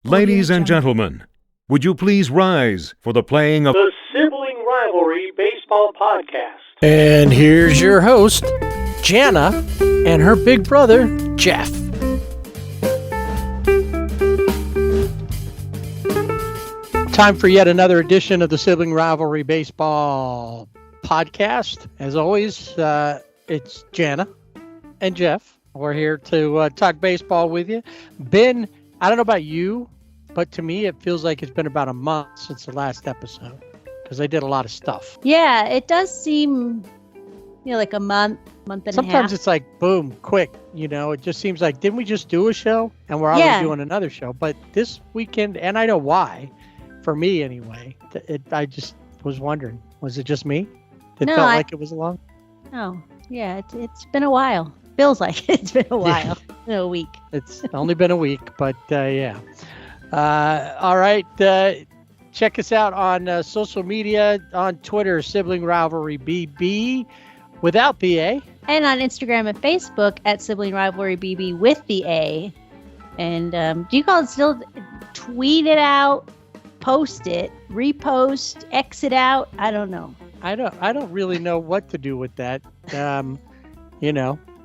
Ladies and gentlemen, would you please rise for the playing of the Sibling Rivalry Baseball Podcast. And here's your host, Jana, and her big brother, Jeff. Time for yet another edition of the Sibling Rivalry Baseball Podcast. As always, it's Jana and Jeff. We're here to talk baseball with you. Ben, I don't know about you, but to me, it feels like it's been about a month since the last episode because I did a lot of stuff. Yeah, it does seem, like a month and a half. Sometimes it's like, boom, quick. It just seems like, didn't we just do a show? And we're already doing another show. But this weekend, and I know why, for me anyway, I just was wondering, was it just me? It felt like it was long? Oh, yeah, it's been a while. Feels like it's been a while. A week. It's only been a week, but yeah. All right. Check us out on social media, on Twitter, Sibling Rivalry BB without the A. And on Instagram and Facebook at Sibling Rivalry BB with the A. And do you call it still tweet it out, post it, repost, exit out? I don't know. I don't really know what to do with that.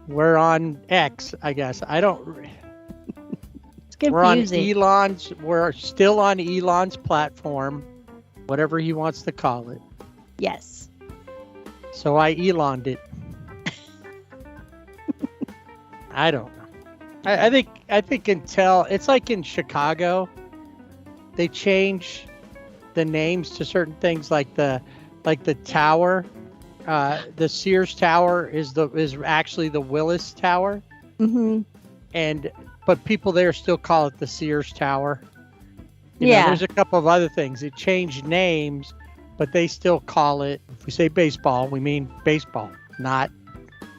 We're on X, I guess. I don't. It's confusing. We're still on Elon's platform, whatever he wants to call it. Yes. So I Elon'd it. I don't know. I think until it's like in Chicago, they change the names to certain things, like the tower. The Sears Tower is actually the Willis Tower. Mm-hmm. But people there still call it the Sears Tower. There's a couple of other things. It changed names, but they still call it. If we say baseball, we mean baseball, not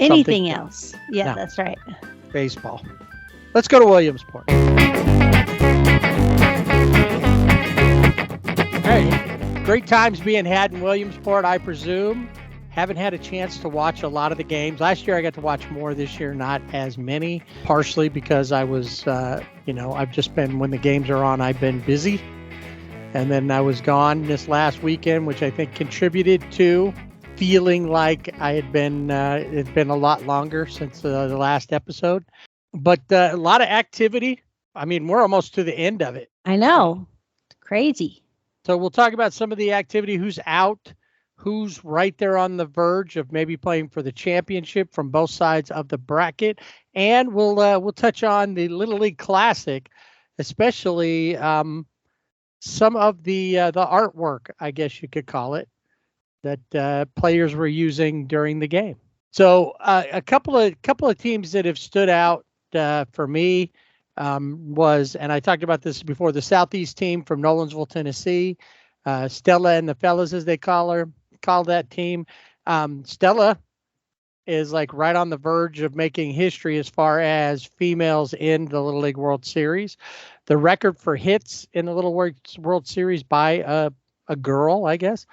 anything else. Yeah, no, that's right. Baseball. Let's go to Williamsport. All right. Great times being had in Williamsport, I presume. Haven't had a chance to watch a lot of the games. Last year I got to watch more. This year, not as many, partially because I was, I've just been, when the games are on, I've been busy. And then I was gone this last weekend, which I think contributed to feeling like I had been, it's been a lot longer since the last episode. But a lot of activity. I mean, we're almost to the end of it. I know. It's crazy. So we'll talk about some of the activity, who's out, who's right there on the verge of maybe playing for the championship from both sides of the bracket. And we'll touch on the Little League Classic, especially some of the artwork, I guess you could call it, that players were using during the game. So a couple of teams that have stood out for me was, and I talked about this before, the Southeast team from Nolensville, Tennessee, Stella and the Fellas, as they call that team. Stella is like right on the verge of making history as far as females in the Little League World Series. The record for hits in the Little World Series by a girl, I guess,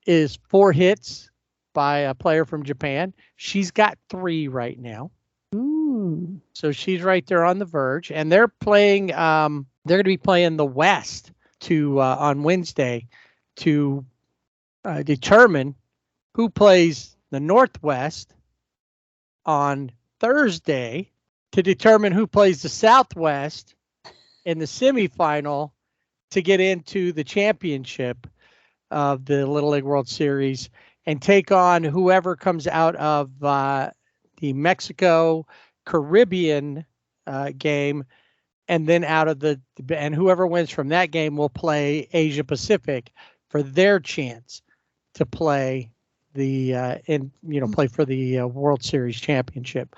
is 4 hits by a player from Japan. She's got 3 right now. Ooh. So she's right there on the verge, and they're playing. They're going to be playing the West on Wednesday to determine who plays the Northwest on Thursday, to determine who plays the Southwest in the semifinal to get into the championship of the Little League World Series and take on whoever comes out of the Mexico Caribbean game, and then and whoever wins from that game will play Asia Pacific for their chance to play play for the World Series championship.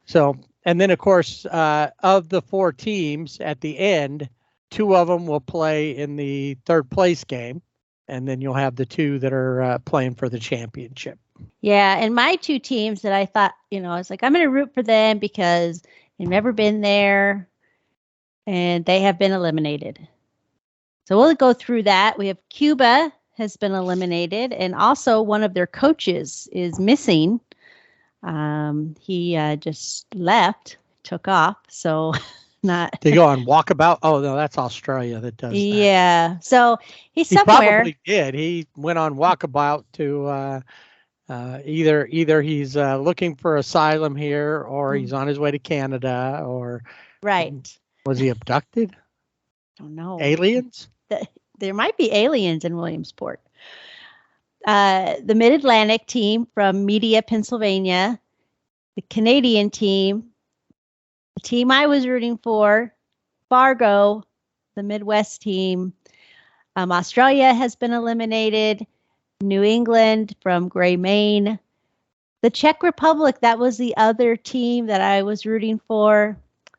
So, and then of course, of the 4 teams at the end, 2 of them will play in the 3rd place game, and then you'll have the 2 that are playing for the championship. Yeah, and my 2 teams that I thought, I was like, I'm going to root for them because they've never been there, and they have been eliminated. So we'll go through that. We have Cuba has been eliminated, and also one of their coaches is missing. He just left, took off. So Not. They go on walkabout. Oh no, that's Australia that does that. Yeah. So he's He somewhere. probably did. He went on walkabout to either he's looking for asylum here, or he's on his way to Canada, or Right. was he abducted? Don't know. Aliens? There might be aliens in Williamsport. The Mid-Atlantic team from Media, Pennsylvania. The Canadian team. The team I was rooting for, Fargo, the Midwest team. Australia has been eliminated. New England from Gray, Maine. The Czech Republic, that was the other team that I was rooting for.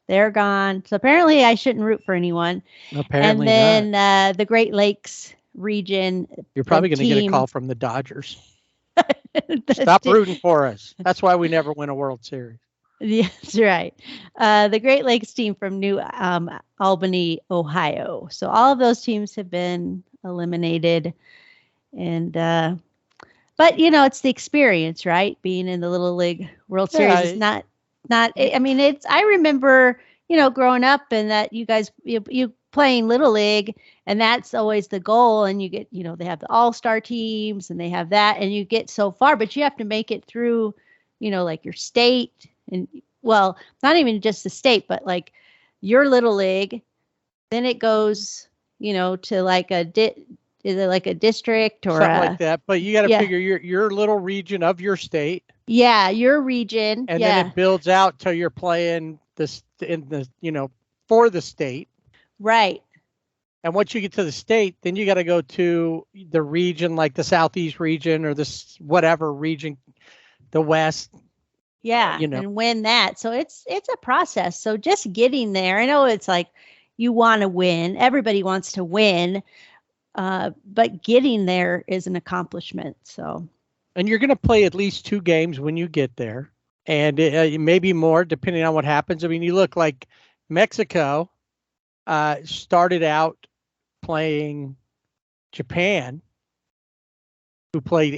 They're gone. So apparently I shouldn't root for anyone. Apparently and then not. The Great Lakes region. You're probably going to get a call from the Dodgers. Stop rooting for us. That's why we never win a World Series. Yeah, that's right. The Great Lakes team from New Albany, Ohio. So all of those teams have been eliminated. And but it's the experience, right? Being in the Little League World Series is not. I mean, I remember growing up and that you guys you playing Little League, and that's always the goal. And you get they have the all-star teams and they have that, and you get so far, but you have to make it through like your state, and well, not even just the state, but like your Little League. Then it goes to like either like a district or something like that. But you got to figure your little region of your state. Yeah, your region. And then it builds out till you're playing for the state. Right. And once you get to the state, then you got to go to the region, like the Southeast region or this whatever region, the West. Yeah, and win that. So it's a process. So just getting there, I know it's like you want to win. Everybody wants to win. But getting there is an accomplishment. So, and you're going to play at least 2 games when you get there, and maybe more depending on what happens. I mean, you look like Mexico started out playing Japan, who played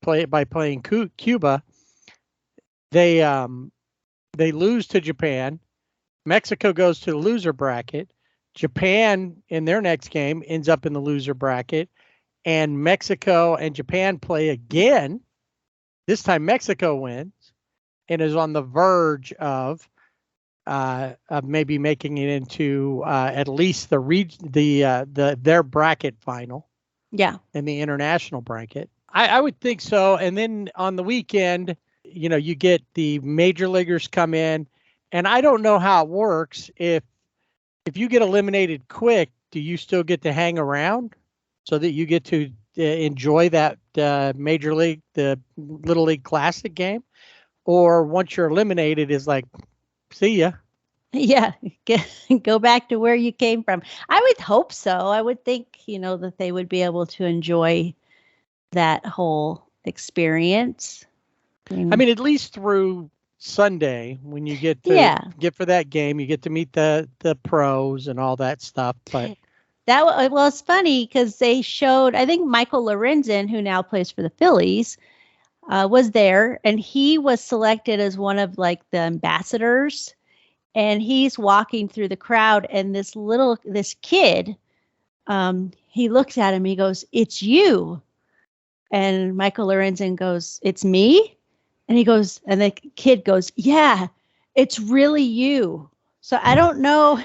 by playing Cuba. They lose to Japan. Mexico goes to the loser bracket. Japan in their next game ends up in the loser bracket, and Mexico and Japan play again. This time Mexico wins and is on the verge of maybe making it into at least their bracket final. Yeah. In the international bracket. I would think so. And then on the weekend, you get the major leaguers come in, and I don't know how it works. If you get eliminated quick, do you still get to hang around so that you get to enjoy that major league, the Little League Classic game? Or once you're eliminated, is like, see ya. Yeah, go back to where you came from. I would hope so. I would think, that they would be able to enjoy that whole experience. I mean, at least through Sunday, when you get to get for that game, you get to meet the pros and all that stuff. But it's funny because they showed, I think Michael Lorenzen, who now plays for the Phillies, was there, and he was selected as one of like the ambassadors, and he's walking through the crowd, and this kid, he looks at him, he goes, "It's you," and Michael Lorenzen goes, "It's me." And he goes, and the kid goes, "Yeah, it's really you." So I don't know.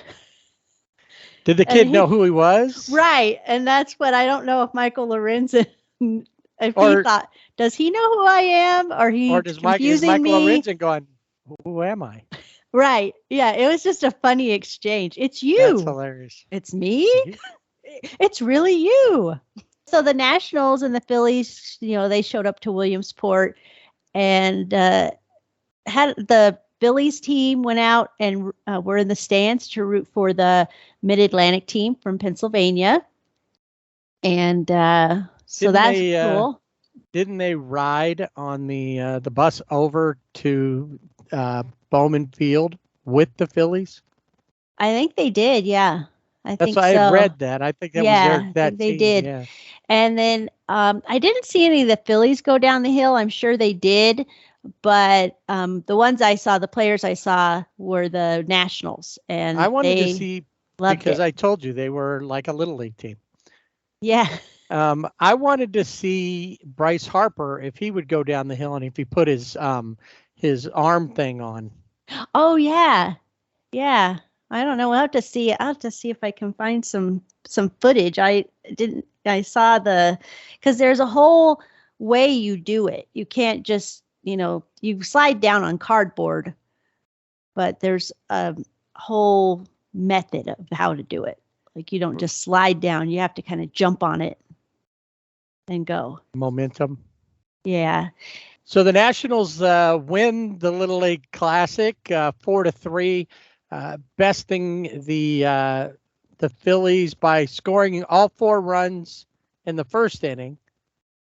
Did the kid know who he was? Right. And that's what I don't know if Michael Lorenzen, he thought, does he know who I am? Or does confusing Michael me? Lorenzen going, who am I? Right. Yeah. It was just a funny exchange. It's you. That's hilarious. It's me. It's really you. So the Nationals and the Phillies, they showed up to Williamsport. And had the Phillies team went out and were in the stands to root for the Mid-Atlantic team from Pennsylvania. And so that's cool. Didn't they ride on the bus over to Bowman Field with the Phillies? I think they did, yeah. I read that. I think that was that they team, did. Yeah. And then I didn't see any of the Phillies go down the hill. I'm sure they did, But the ones I saw, the players I saw, were the Nationals, and I wanted to they see loved because it. I told you they were like a little league team. Yeah. I wanted to see Bryce Harper if he would go down the hill and if he put his arm thing on. Oh yeah. Yeah. I don't know. I'll have to see. I'll have to see if I can find some footage. I saw because there's a whole way you do it. You can't just, you slide down on cardboard, but there's a whole method of how to do it. Like you don't just slide down. You have to kind of jump on it and go. Momentum. Yeah. So the Nationals win the Little League Classic 4-3, besting the Phillies by scoring all 4 runs in the first inning,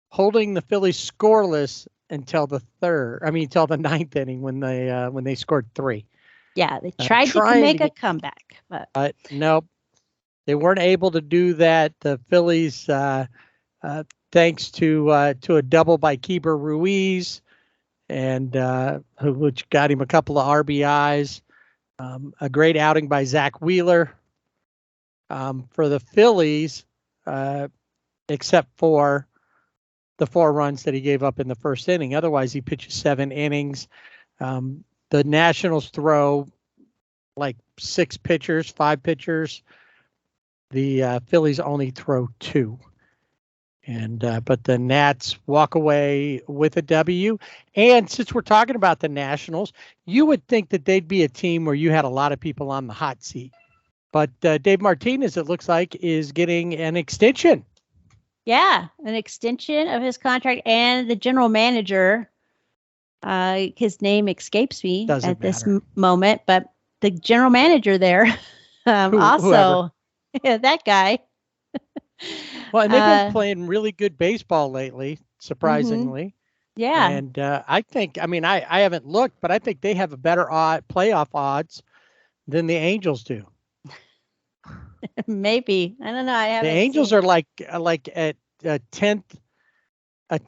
holding the Phillies scoreless until the ninth inning when they scored 3. Yeah, they tried to make a comeback, but nope, they weren't able to do that. The Phillies, thanks to a double by Keeper Ruiz, and which got him a couple of RBIs, a great outing by Zach Wheeler. For the Phillies, except for the 4 runs that he gave up in the first inning. Otherwise, he pitches 7 innings. The Nationals throw like 5 pitchers. The Phillies only throw 2. And but the Nats walk away with a W. And since we're talking about the Nationals, you would think that they'd be a team where you had a lot of people on the hot seat. But Dave Martinez, it looks like, is getting an extension. Yeah, an extension of his contract, and the general manager, his name escapes me at this moment, but the general manager there, also, yeah, that guy. Well, and they've been playing really good baseball lately, surprisingly. Mm-hmm. Yeah. And I think, I haven't looked, but I think they have a better playoff odds than the Angels do. Maybe. I don't know. I haven't. The Angels are like at a tenth of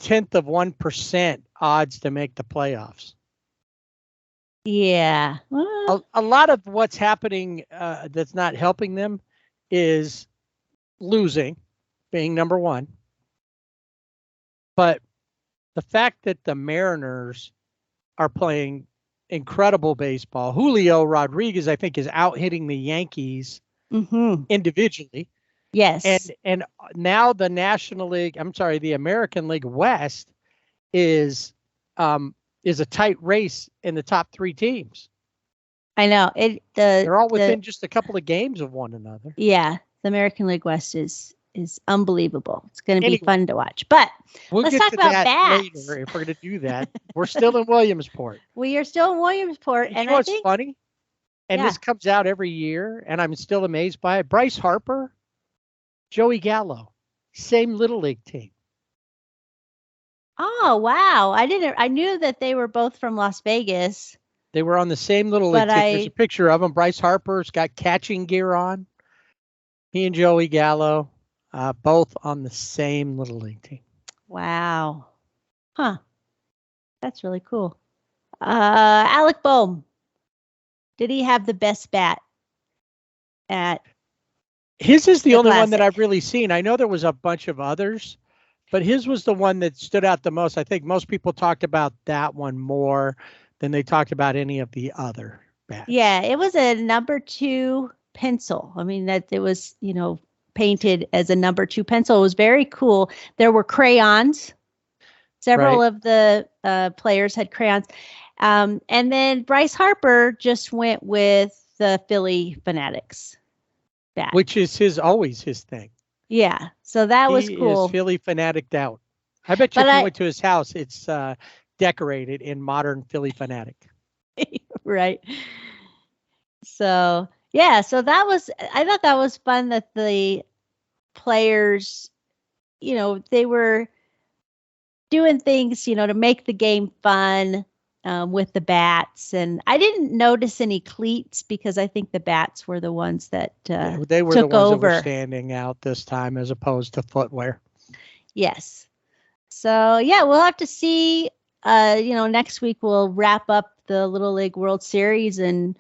1% odds to make the playoffs. Yeah. Well, a lot of what's happening that's not helping them is losing, being number 1. But the fact that the Mariners are playing incredible baseball, Julio Rodriguez, I think, is out hitting the Yankees individually. Yes. And now the the American League West is a tight race in the top 3 teams. I know they're all within just a couple of games of one another. Yeah, the American League West is unbelievable. It's going to be fun to watch. But let's talk about bats later if we're going to do that. We're still in Williamsport. We are still in Williamsport, and you know what's funny? And this comes out every year, and I'm still amazed by it. Bryce Harper, Joey Gallo, same Little League team. Oh, wow. I knew that they were both from Las Vegas. They were on the same Little League team. There's a picture of them. Bryce Harper's got catching gear on. He and Joey Gallo, both on the same Little League team. Wow. Huh. That's really cool. Alec Boehm. Did he have the best bat at his is the only one that I've really seen. I know there was a bunch of others, but his was the one that stood out the most. I think most people talked about that one more than they talked about any of the other bats. Yeah, it was a number 2 pencil. I mean, that it was, painted as a number 2 pencil. It was very cool. There were crayons. Several of the players had crayons. And then Bryce Harper just went with the Philly Fanatics bat. Which is always his thing. Yeah. So that was cool. He is Philly Fanatic out. I bet you if you went to his house, it's decorated in modern Philly Fanatic. Right. So, yeah. So I thought that was fun that the players, they were doing things, to make the game fun. With the bats, and I didn't notice any cleats because I think the bats were the ones that they were took the ones over. That were standing out this time as opposed to footwear. Yes. So yeah, we'll have to see next week we'll wrap up the Little League World Series and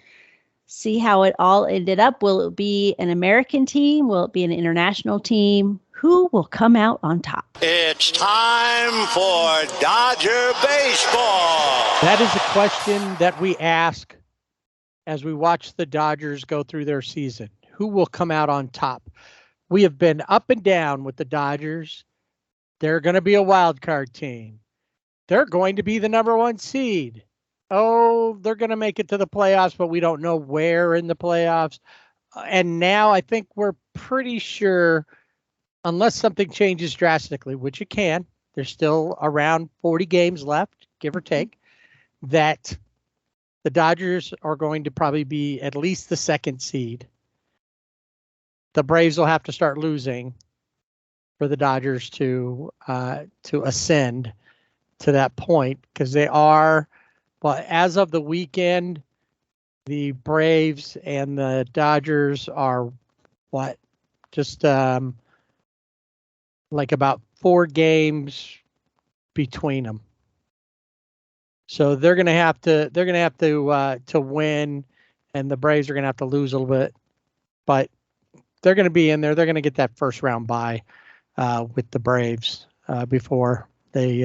see how it all ended up. Will it be an American team? Will it be an international team? Who will come out on top? It's time for Dodger baseball. That is a question that we ask as we watch the Dodgers go through their season. Who will come out on top? We have been up and down with the Dodgers. They're going to be a wild card team. They're going to be the number 1 seed. Oh, they're going to make it to the playoffs, but we don't know where in the playoffs. And now I think we're pretty sure, unless something changes drastically, which it can, there's still around 40 games left, give or take, that the Dodgers are going to probably be at least the 2nd seed. The Braves will have to start losing for the Dodgers to ascend to that point, because they are, well, as of the weekend, the Braves and the Dodgers are just like about 4 games between them. So they're going to have to win, and the Braves are going to have to lose a little bit, but they're going to be in there. They're going to get that first round bye with the Braves before they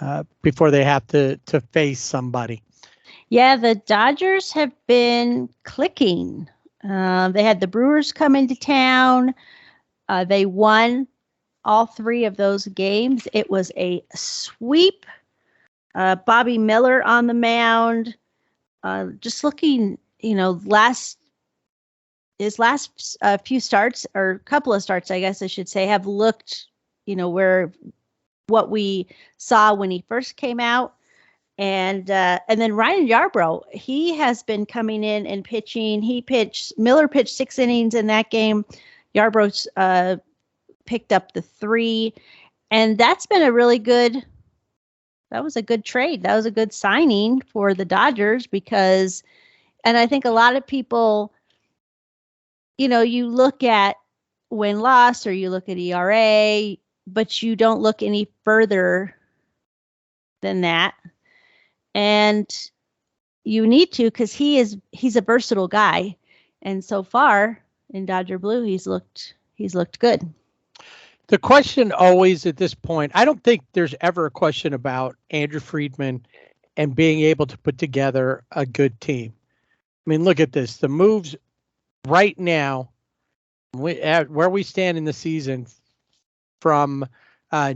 have to face somebody. Yeah, the Dodgers have been clicking. They had the Brewers come into town. They won all 3 of those games. It was a sweep. Bobby Miller on the mound. Just looking, his last few starts, or a couple of starts, I guess I should say, have looked, what we saw when he first came out. And then Ryan Yarbrough, he has been coming in and pitching. Miller pitched 6 innings in that game. Yarbrough's picked up the 3, and that's been that was a good trade. That was a good signing for the Dodgers, because, and I think a lot of people, you look at win-loss, or you look at ERA, but you don't look any further than that. And you need to, because he's a versatile guy. And so far in Dodger Blue, he's looked good. The question always at this point, I don't think there's ever a question about Andrew Friedman and being able to put together a good team. I mean, look at this. The moves right now, where we stand in the season, from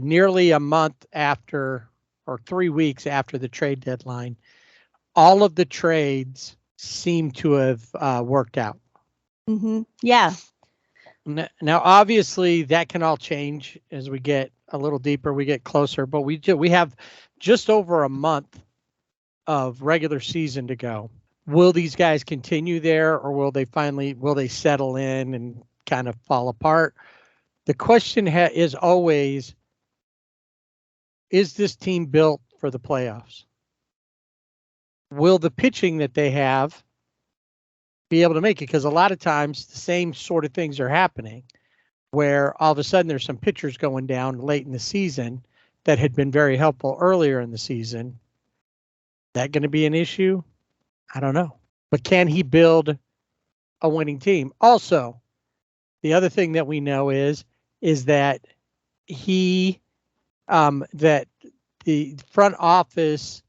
nearly a month after, or 3 weeks after the trade deadline, all of the trades seem to have worked out. Mm-hmm. Yeah. Now, obviously, that can all change as we get a little deeper, we get closer, but we have just over a month of regular season to go. Will these guys continue there, or will they settle in and kind of fall apart? The question is always, is this team built for the playoffs? Will the pitching that they have be able to make it? Because a lot of times the same sort of things are happening, where all of a sudden there's some pitchers going down late in the season that had been very helpful earlier in the season. That going to be an issue? I don't know. But can he build a winning team? Also, the other thing that we know is that that the front office,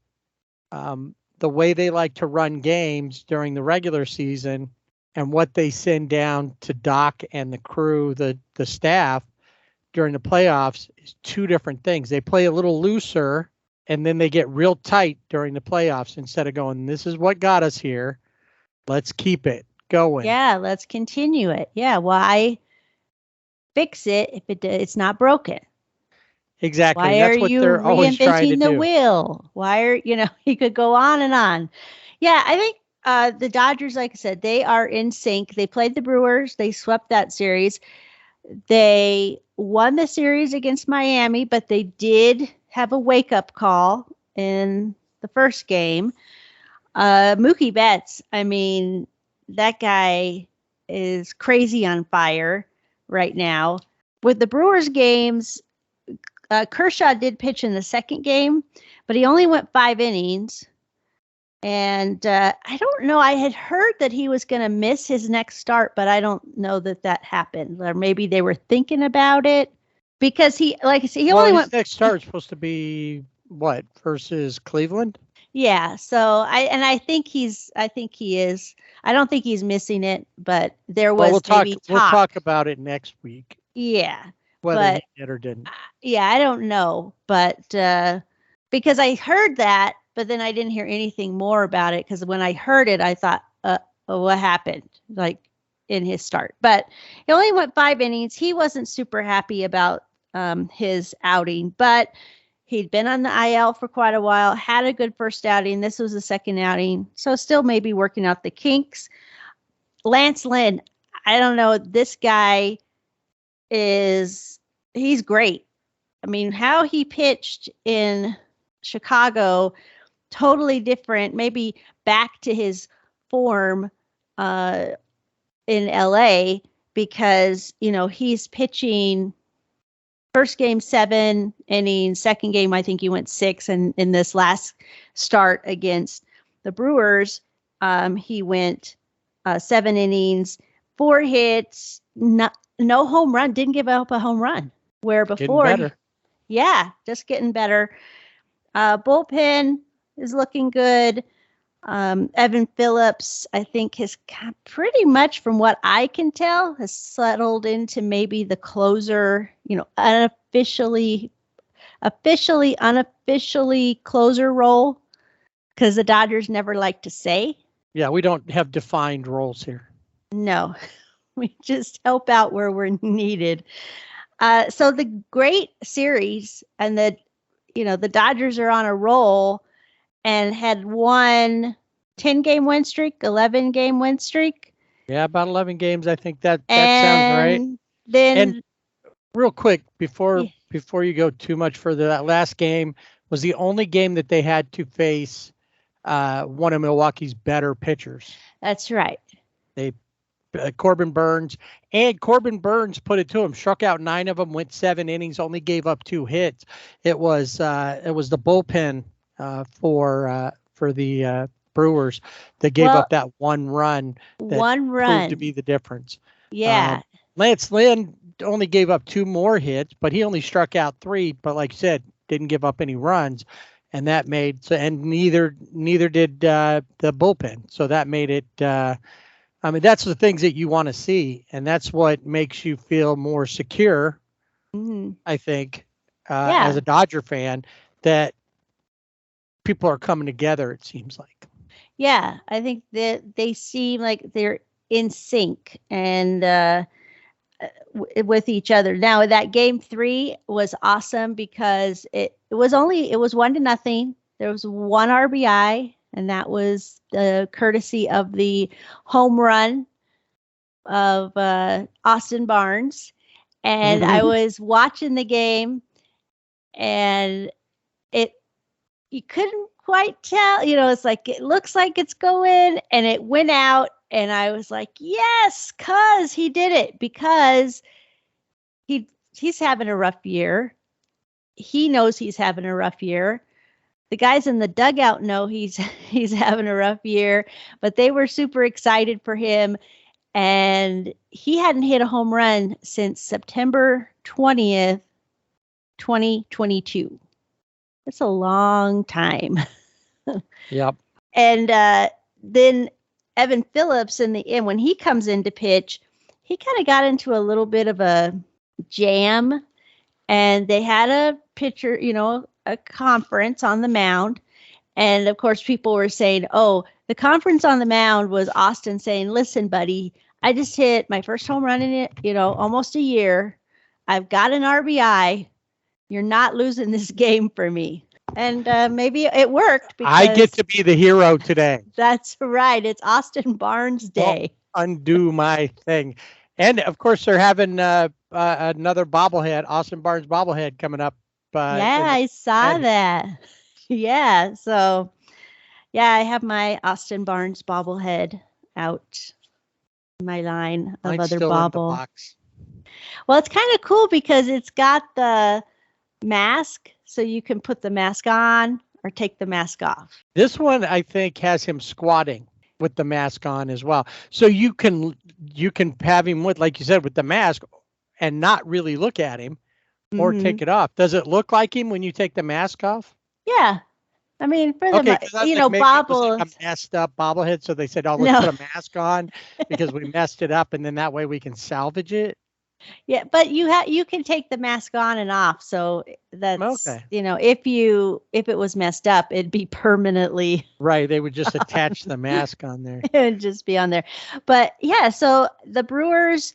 the way they like to run games during the regular season and what they send down to Doc and the crew, the staff during the playoffs, is 2 different things. They play a little looser, and then they get real tight during the playoffs instead of going, this is what got us here. Let's keep it going. Yeah, let's continue it. Yeah, why fix it if it's not broken? Exactly. Why That's are what you they're always trying to reinventing the do. wheel? Why are, you could go on and on. Yeah, I think the Dodgers, like I said, they are in sync. They played the Brewers. They swept that series. They won the series against Miami, but they did have a wake-up call in the first game. Mookie Betts, I mean, that guy is crazy on fire right now. With the Brewers games, Kershaw did pitch in the second game, but he only went 5 innings. And I don't know. I had heard that he was going to miss his next start, but I don't know that happened. Or maybe they were thinking about it because he only went. His next start is supposed to be what, versus Cleveland? Yeah. So I think he is. I don't think he's missing it, but there was maybe talk. We'll talk about it next week. Yeah. Whether he did or didn't. Yeah, I don't know, but because I heard that, but then I didn't hear anything more about it because when I heard it, I thought, what happened? Like in his start. But he only went 5 innings. He wasn't super happy about his outing, but he'd been on the IL for quite a while, had a good first outing. This was the second outing. So still maybe working out the kinks. Lance Lynn, I don't know. This guy he's great. I mean, how he pitched in Chicago, totally different, maybe back to his form in LA because, he's pitching first game 7 innings, second game, I think he went 6. And in this last start against the Brewers, he went 7 innings, 4 hits, no home run, didn't give up a home run. Where before, just getting better. Bullpen is looking good. Evan Phillips, I think, has pretty much, from what I can tell, has settled into maybe the closer, unofficially closer role, because the Dodgers never like to say. Yeah, we don't have defined roles here. No, we just help out where we're needed. So the great series, and the Dodgers are on a roll and had won 10-game win streak, 11-game win streak. Yeah, about 11 games. I think that sounds right. Then, real quick, before you go too much further, that last game was the only game that they had to face one of Milwaukee's better pitchers. That's right. Corbin Burns put it to him, struck out 9 of them, went 7 innings, only gave up 2 hits. It was the bullpen for the Brewers that gave up that one run. Proved to be the difference. Yeah. Lance Lynn only gave up 2 more hits, but he only struck out 3. But like you said, didn't give up any runs, and that made and neither did the bullpen. So that made it. That's the things that you want to see, and that's what makes you feel more secure, I think, as a Dodger fan, that people are coming together, it seems like. Yeah, I think that they seem like they're in sync and with each other. Now, that game 3 was awesome because it was 1-0. There was 1 RBI. And that was the courtesy of the home run of Austin Barnes. And I was watching the game, and you couldn't quite tell. It's like, it looks like it's going, and it went out. And I was like, yes, cuz he did it, because he's having a rough year. He knows he's having a rough year. The guys in the dugout know he's having a rough year, but they were super excited for him. And he hadn't hit a home run since September 20th, 2022. That's a long time. Yep. And then Evan Phillips in the end, when he comes in to pitch, he kind of got into a little bit of a jam, and they had a pitcher, a conference on the mound. And of course, people were saying, the conference on the mound was Austin saying, listen, buddy, I just hit my first home run in it, almost a year. I've got an RBI. You're not losing this game for me. And maybe it worked. Because I get to be the hero today. That's right. It's Austin Barnes Day. Undo my thing. And of course, they're having another bobblehead, Austin Barnes bobblehead, coming up. I saw that. Yeah. So, I have my Austin Barnes bobblehead out in my line of Mine's other still bobble. in the box. Well, it's kind of cool because it's got the mask, so you can put the mask on or take the mask off. This one, I think, has him squatting with the mask on as well. So you can have him with, like you said, with the mask and not really look at him or take it off. Does it look like him when you take the mask off? Yeah. I mean, for the, Okay, maybe it was bobble. like a messed up bobblehead, so they said, "Oh, let's put a mask on because we messed it up, and then that way we can salvage it." Yeah, but you can take the mask on and off, so that's Okay. if it was messed up, it'd be permanently Right. They would just attach the mask on there. it'd just be on there. But yeah, so the Brewers,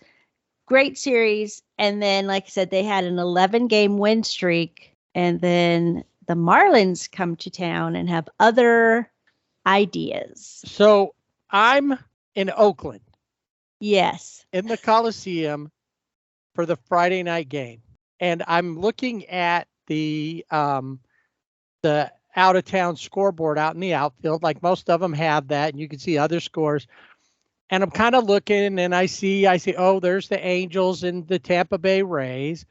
great series, and then like I said, they had an 11-game win streak, and then the Marlins come to town and have other ideas. So I'm in Oakland. Yes. In the Coliseum for the Friday night game. And I'm looking at the out of town scoreboard out in the outfield, like most of them have that, and you can see other scores. And I'm kind of looking and I see, oh, there's the Angels and the Tampa Bay Rays,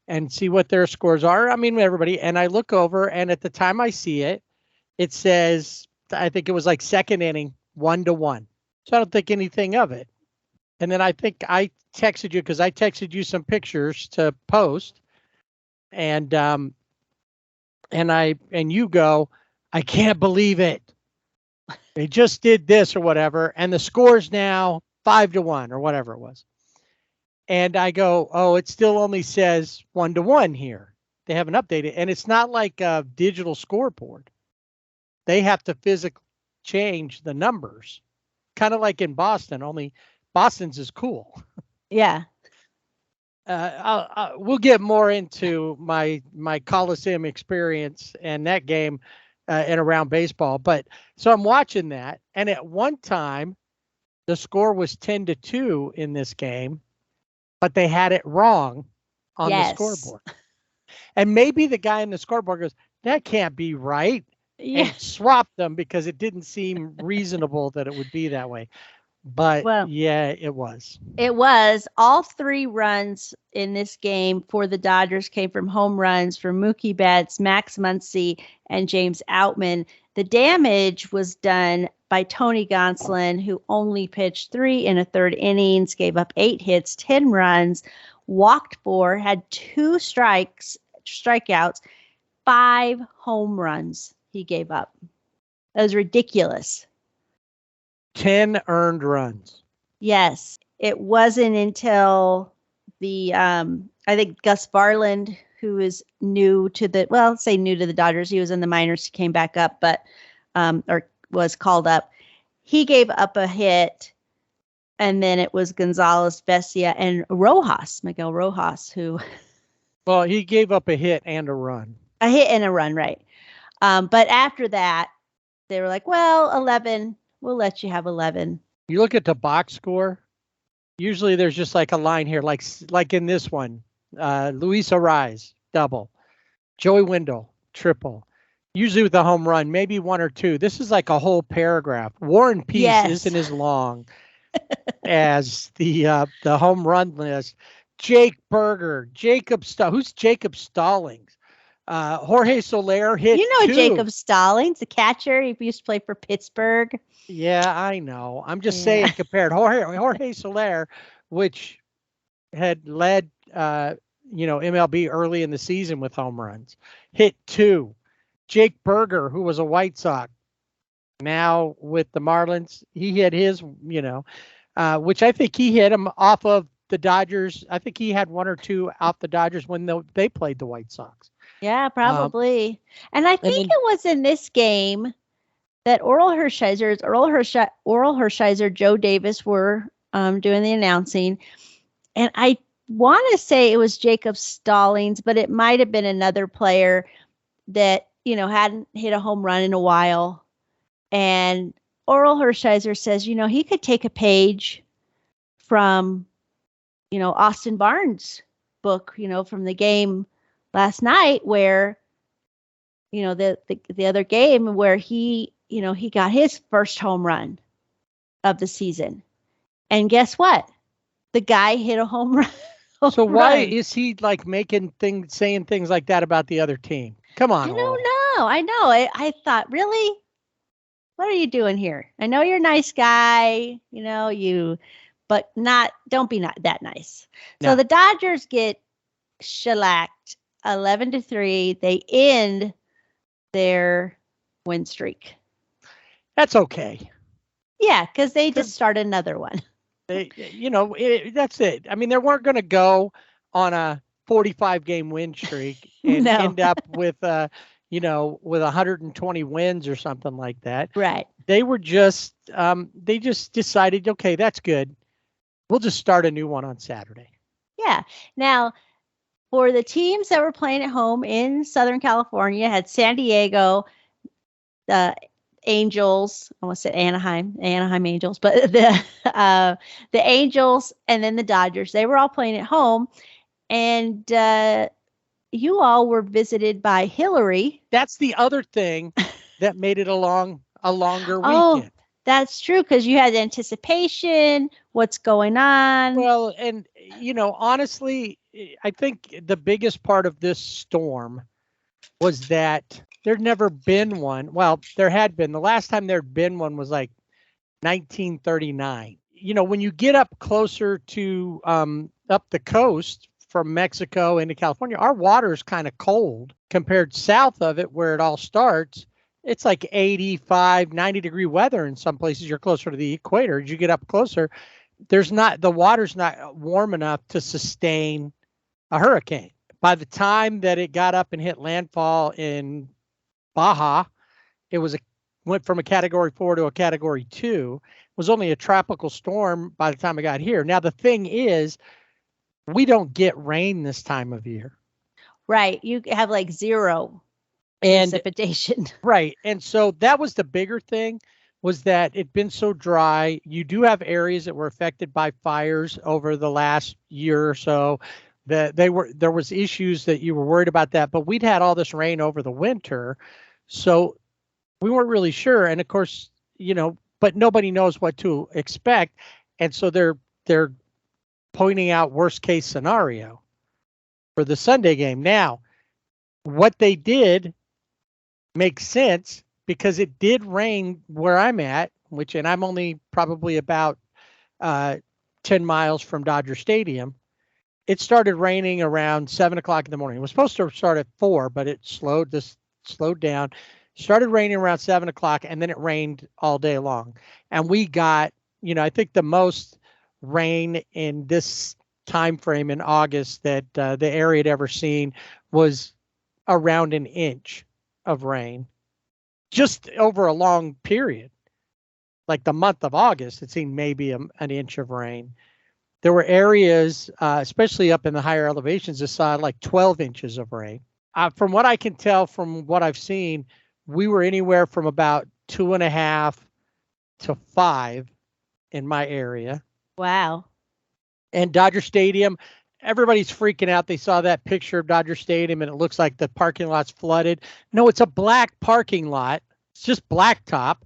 and see what their scores are. I mean, everybody. And I look over, and at the time I see it, it says, I think it was like second inning, 1-1. So I don't think anything of it. And then I think I texted you, because I texted you some pictures to post, and you go, I can't believe it. They just did this or whatever, and the score's now 5-1 or whatever it was. And I go, oh, it still only says 1-1 here. They haven't updated, and it's not like a digital scoreboard. They have to physically change the numbers, kind of like in Boston. Only Boston's is cool. Yeah. We'll get more into my Coliseum experience and that game and around baseball. But so I'm watching that, and at one time the score was 10-2 in this game, but they had it wrong on the scoreboard. And maybe the guy in the scoreboard goes, that can't be right. Yeah. And swapped them because it didn't seem reasonable that it would be that way. But yeah, it was. It was. All 3 runs in this game for the Dodgers came from home runs from Mookie Betts, Max Muncy, and James Outman. The damage was done by Tony Gonsolin, who only pitched 3 1/3 innings, gave up 8 hits, 10 runs, walked 4, had 2 strikeouts, 5 home runs he gave up. That was ridiculous. 10 earned runs. Yes. It wasn't until the I think Gus Varland, who is new to the Dodgers, he was in the minors, he came back up, but or was called up. He gave up a hit, and then it was Gonzalez, Vesia, and Miguel Rojas, who Well, he gave up a hit and a run. A hit and a run, right. But after that, they were like, well, 11, we'll let you have 11. You look at the box score, usually there's just like a line here, like in this one, Luis Ariz, double, Joey Wendell, triple, usually with a home run, maybe 1 or 2. This is like a whole paragraph. War and Peace isn't as long as the home run list. Jake Berger, who's Jacob Stallings? Jorge Soler hit 2. Jacob Stallings, the catcher. He used to play for Pittsburgh. Yeah, I know. I'm just saying, compared Jorge Soler, which had led MLB early in the season with home runs, hit 2. Jake Berger, who was a White Sox, now with the Marlins, he hit his, which I think he hit him off of the Dodgers. I think he had 1 or 2 off the Dodgers when they played the White Sox. Yeah, probably. And I think it was in this game that Oral Hershiser, Joe Davis were doing the announcing. And I want to say it was Jacob Stallings, but it might have been another player that, hadn't hit a home run in a while. And Oral Hershiser says, he could take a page from, Austin Barnes' book, from the game last night where, the other game where he got his first home run of the season. And guess what? The guy hit a home So why run. is he like saying things like that about the other team? Come on, I Ole. don't know. I know. I thought, really? What are you doing here? I know you're a nice guy, but don't be not that nice. So No. the Dodgers get shellacked 11-3. They end their win streak. That's okay. Yeah, because they just started another one. That's it. I mean, they weren't going to go on a 45-game win streak and No. end up with, with 120 wins or something like that. Right. They were just, they just decided, okay, that's good. We'll just start a new one on Saturday. Yeah. Now, for the teams that were playing at home in Southern California, had San Diego, the Angels, I almost said Anaheim Angels, but the Angels and then the Dodgers. They were all playing at home, and you all were visited by Hillary. That's the other thing that made it a longer Oh, weekend. that's true, because you had anticipation, what's going on. Well, and honestly, I think the biggest part of this storm was that there'd never been one. Well, there had been. The last time there'd been one was like 1939. When you get up closer to up the coast from Mexico into California, our water is kind of cold compared south of it where it all starts. It's like 85, 90-degree weather in some places. You're closer to the equator. As you get up closer, the water's not warm enough to sustain a hurricane. By the time that it got up and hit landfall in Baja, it went from a Category 4 to a Category 2. It was only a tropical storm by the time it got here. Now, the thing is, we don't get rain this time of year. Right. You have like zero precipitation. Right. And so that was the bigger thing, was that it'd been so dry. You do have areas that were affected by fires over the last year or so. There was issues that you were worried about that, but we'd had all this rain over the winter, so we weren't really sure. And of course, but nobody knows what to expect, and so they're pointing out worst case scenario for the Sunday game. Now, what they did makes sense because it did rain where I'm at, and I'm only probably about 10 miles from Dodger Stadium. It started raining around 7 o'clock in the morning. It was supposed to start at 4, but it slowed down. Started raining around 7 o'clock, and then it rained all day long. And we got, I think the most rain in this time frame in August that the area had ever seen was around an inch of rain, just over a long period. Like the month of August, it seemed maybe an inch of rain. There were areas, especially up in the higher elevations, that saw like 12 inches of rain. From what I can tell, from what I've seen, we were anywhere from about 2.5 to 5 in my area. Wow. And Dodger Stadium, everybody's freaking out. They saw that picture of Dodger Stadium and it looks like the parking lot's flooded. No, it's a black parking lot. It's just blacktop.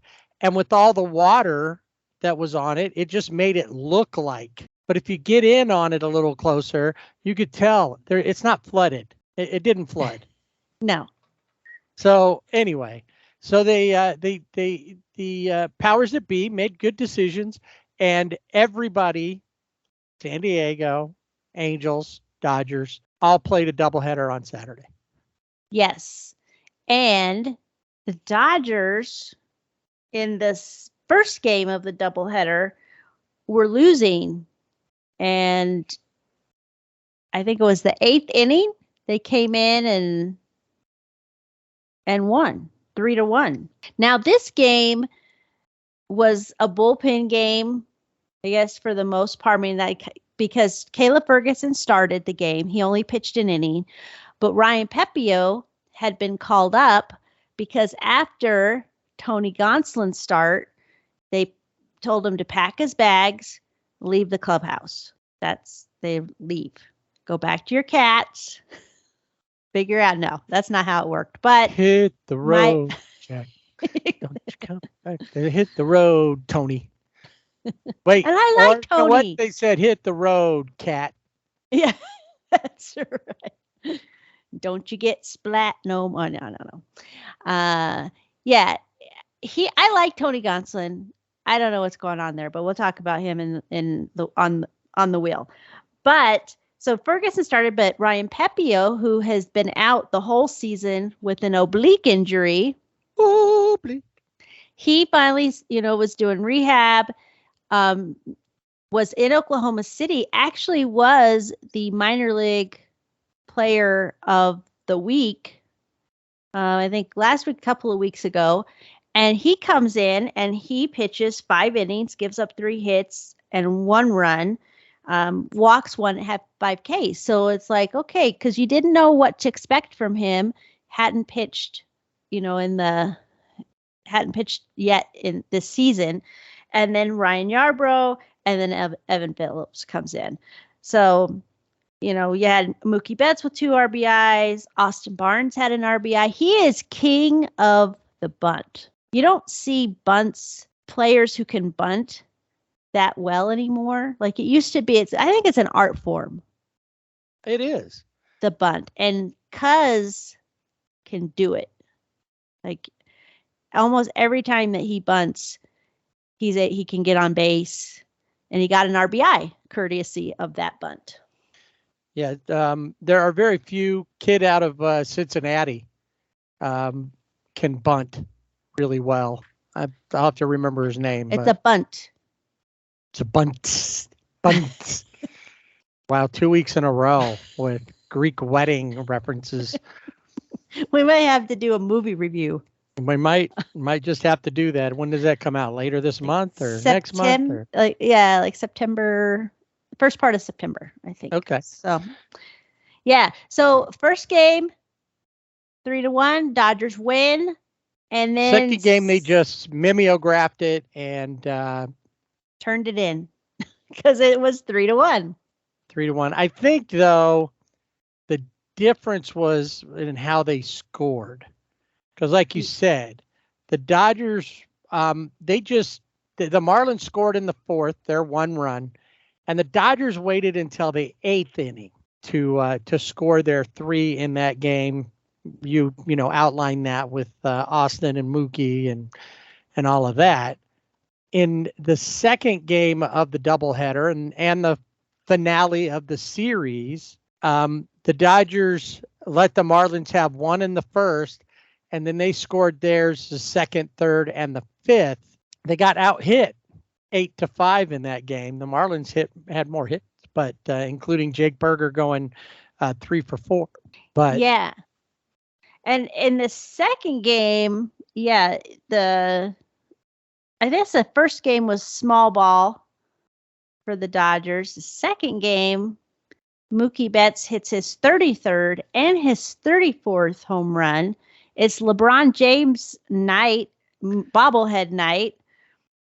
And with all the water that was on it, it just made it look like. But if you get in on it a little closer, you could tell it's not flooded. It didn't flood. No. So anyway, so the powers that be made good decisions, and everybody, San Diego, Angels, Dodgers, all played a doubleheader on Saturday. Yes. And the Dodgers in this first game of the doubleheader were losing. And I think it was the 8th inning. They came in and won 3-1. Now this game was a bullpen game, I guess, for the most part. I mean, because Caleb Ferguson started the game. He only pitched an inning, but Ryan Pepio had been called up because after Tony Gonsolin's start, they told him to pack his bags, leave the clubhouse. They leave. Go back to your cats. Figure out. No, that's not how it worked. But hit the road, Jack. Don't you come back there. Hit the road, Tony. Wait. And I like Tony. What they said, hit the road, cat. Yeah, that's right. Don't you get splat? No, no. Yeah, I like Tony Gonsolin. I don't know what's going on there, but we'll talk about him on the wheel. But so Ferguson started, but Ryan Pepio, who has been out the whole season with an oblique injury, he finally, was doing rehab. Was in Oklahoma City. Actually, was the minor league player of the week. I think last week, a couple of weeks ago. And he comes in and he pitches 5 innings, gives up 3 hits and 1 run, walks 1, have 5 Ks. So it's like, okay, because you didn't know what to expect from him, hadn't pitched, hadn't pitched yet in this season. And then Ryan Yarbrough and then Evan Phillips comes in. So, you had Mookie Betts with 2 RBIs. Austin Barnes had an RBI. He is king of the bunt. You don't see players who can bunt that well anymore. Like it used to be. I think it's an art form. It is. The bunt. And Cuz can do it. Like almost every time that he bunts, he can get on base. And he got an RBI courtesy of that bunt. Yeah, there are very few. Kid out of Cincinnati can bunt really well. I'll have to remember his name. It's a bunt. It's a bunt. Bunt. Wow, 2 weeks in a row with Greek wedding references. We might have to do a movie review. We might just have to do that. When does that come out? Later this month or next month? Or? Like September, first part of September, I think. Okay. So, yeah. So first game, 3-1, Dodgers win, and then second game they just mimeographed it and turned it in because it was 3-1. 3-1. I think though the difference was in how they scored. Because like you said, the Dodgers, the Marlins scored in the 4th, their 1 run, and the Dodgers waited until the 8th inning to score their 3 in that game. You outline that with Austin and Mookie and all of that. In the second game of the doubleheader and the finale of the series, the Dodgers let the Marlins have 1 in the 1st. And then they scored theirs the 2nd, 3rd, and the 5th. They got out hit 8-5 in that game. The Marlins had more hits, but including Jake Berger going 3 for 4. But yeah, and in the second game, I guess the first game was small ball for the Dodgers. The second game, Mookie Betts hits his 33rd and his 34th home run. It's LeBron James night, bobblehead night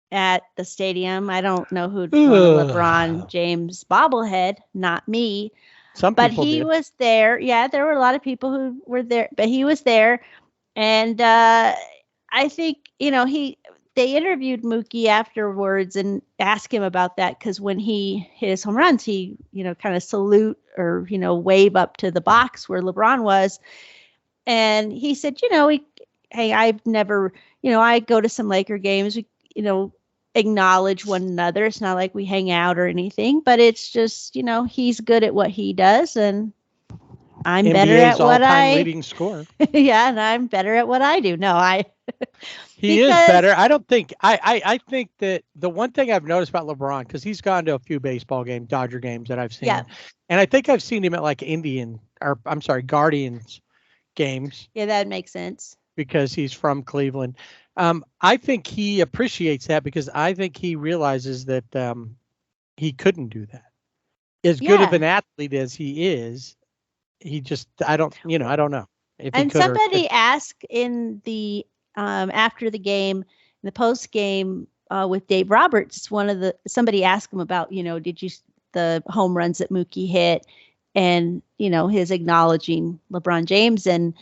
at the stadium. I don't know who'd want a LeBron James bobblehead, not me. But he was there. Yeah, there were a lot of people who were there, but he was there. And I think, they interviewed Mookie afterwards and asked him about that because when he hit his home runs, he, kind of salute or, wave up to the box where LeBron was. And he said, hey, I've never, I go to some Laker games, we, acknowledge one another. It's not like we hang out or anything, but it's just, he's good at what he does. And I'm NBA's better at what leading scorer. Yeah. And I'm better at what I do. No, He is better. I don't think, I think that the one thing I've noticed about LeBron, because he's gone to a few baseball games, Dodger games that I've seen. Yeah. And I think I've seen him at like Guardians games. Yeah, that makes sense. Because he's from Cleveland. I think he appreciates that because I think he realizes that he couldn't do that. As good of an athlete as he is, he just, I don't know. If and somebody asked in the, after the game, in the post game with Dave Roberts, somebody asked him about, did you, the home runs that Mookie hit and, his acknowledging LeBron James and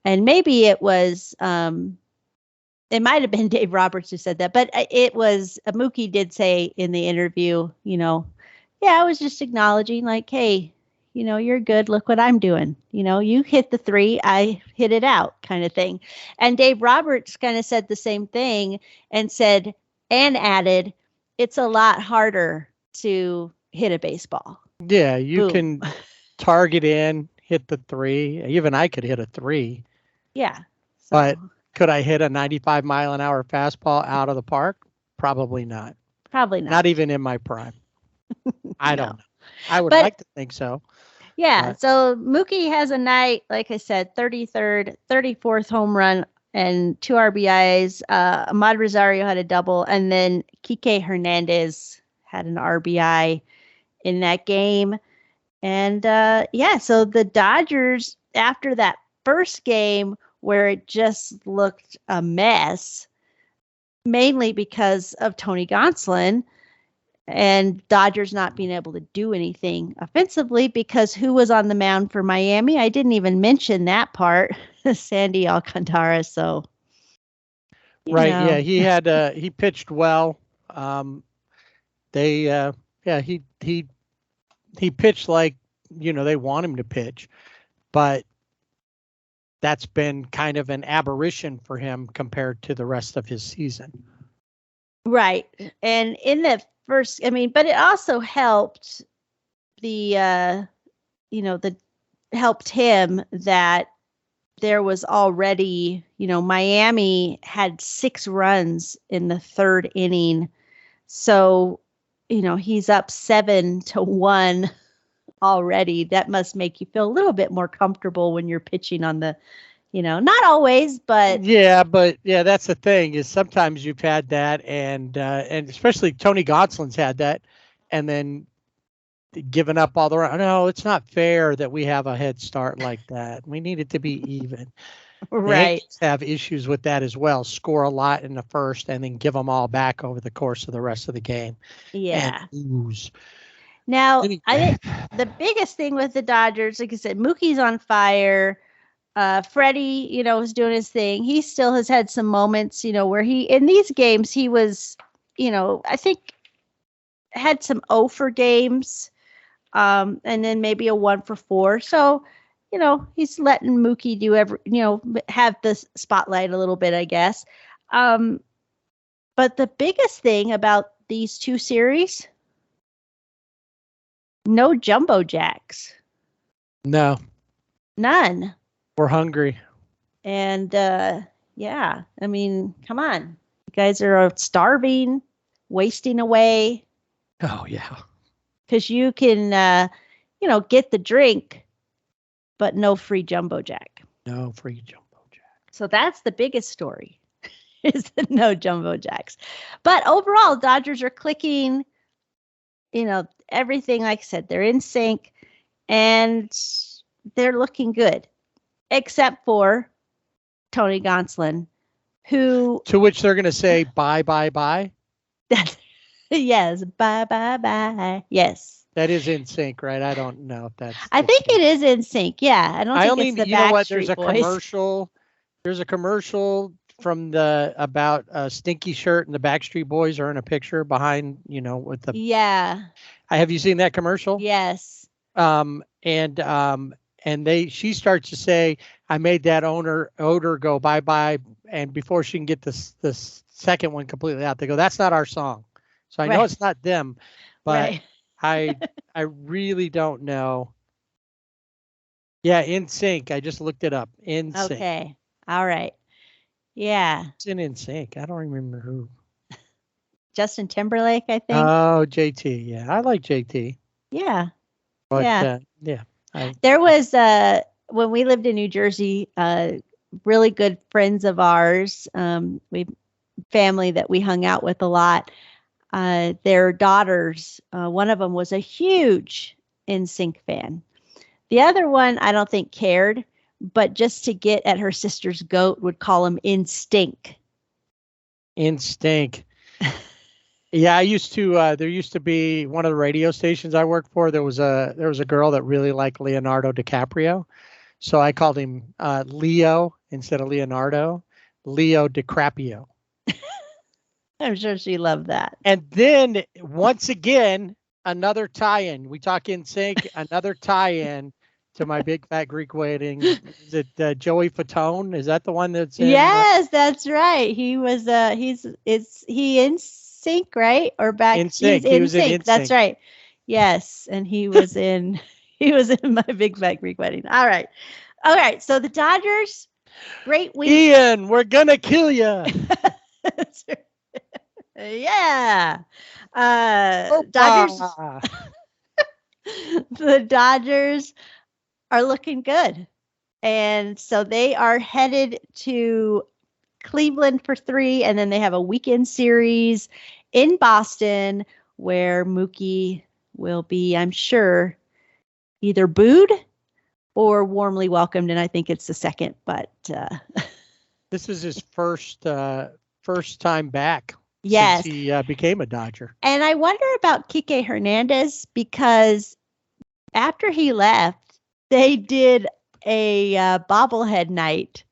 maybe it was, it might've been Dave Roberts who said that, but it was Mookie did say in the interview, I was just acknowledging like, hey, you're good. Look what I'm doing. You hit the 3, I hit it out kind of thing. And Dave Roberts kind of said the same thing and added, it's a lot harder to hit a baseball. Yeah, you Boom. can target in, hit the 3. Even I could hit a 3. Yeah. So, But could I hit a 95-mile-an-hour fastball out of the park? Probably not. probably not. Not even in my prime. I don't know. I would But- like to think so. Yeah. But- So Mookie has a night, like I said, 33rd, 34th home run and 2 RBIs. Ahmad Rosario had a double, and then Kike Hernandez had an RBI in that game. And so the Dodgers, after that first game where it just looked a mess, mainly because of Tony Gonsolin and Dodgers not being able to do anything offensively, because who was on the mound for Miami? I didn't even mention that part. Sandy Alcantara. So, Right. Yeah. He pitched well. He pitched like, they want him to pitch, but that's been kind of an aberration for him compared to the rest of his season. Right. And in the first, but it also helped helped him that there was already, Miami had 6 runs in the 3rd inning. So, he's up 7-1 already. That must make you feel a little bit more comfortable when you're pitching on the, not always, but that's the thing, is sometimes you've had that, and especially Tony Gonsolin's had that, and then giving up all the run. No, it's not fair that we have a head start like that. We need it to be even. right. The Yankees have issues with that as well. Score a lot in the first and then give them all back over the course of the rest of the game. Yeah. And lose. Now, I think the biggest thing with the Dodgers, like I said, Mookie's on fire. Freddie, was doing his thing. He still has had some moments, where in these games, he was, I think had some 0 for games, and then maybe a 1 for 4. So, he's letting Mookie do have the spotlight a little bit, I guess. But the biggest thing about these 2 series, no jumbo jacks. No. None. We're hungry. And come on. You guys are starving, wasting away. Oh, yeah. Because you can, get the drink, but no free jumbo jack. No free jumbo jack. So that's the biggest story, is the no jumbo jacks. But overall, Dodgers are clicking, everything, like I said, they're in sync and they're looking good, except for Tony Gonsolin, who... To which they're going to say, bye, bye, bye. Yes, bye, bye, bye. Yes. That is in sync, right? I don't know if that's... I think it is in sync. Yeah. I don't think it's the you know what? Backstreet There's a Boys. commercial. There's a commercial from about a stinky shirt, and the Backstreet Boys are in a picture behind, with the... Yeah. Have you seen that commercial? Yes. She starts to say, I made that odor go bye-bye. And before she can get this second one completely out, they go, that's not our song. So I know it's not them, but I really don't know. Yeah, in sync. I just looked it up. In sync. Okay. All right. Yeah. It's in sync. I don't remember who. Justin Timberlake, I think. Oh, JT. Yeah, I like JT. Yeah. But there was when we lived in New Jersey, really good friends of ours, family that we hung out with a lot. Their daughters, one of them was a huge NSYNC fan. The other one, I don't think cared, but just to get at her sister's goat, would call him Instinct. Instinct. Yeah, I used to. There used to be one of the radio stations I worked for. There was a girl that really liked Leonardo DiCaprio, so I called him Leo instead of Leonardo. Leo DiCaprio. I'm sure she loved that. And then once again, another tie-in. We talk in sync. Another tie-in to my big fat Greek wedding. Is it Joey Fatone? Is that the one that's in? Yes, that's right. He was. He in sync, right? Or back? In Sync. He's He in was in sync. In That's Sync. right. Yes, and he was in. He was in my big fat Greek wedding. All right. So the Dodgers, great week. Ian, we're gonna kill you. Yeah. Dodgers. The Dodgers are looking good. And so they are headed to Cleveland for 3, and then they have a weekend series in Boston where Mookie will be, I'm sure, either booed or warmly welcomed. And I think it's the second, but this is his first time back. Yes. Since he became a Dodger. And I wonder about Kike Hernandez, because after he left, they did a bobblehead night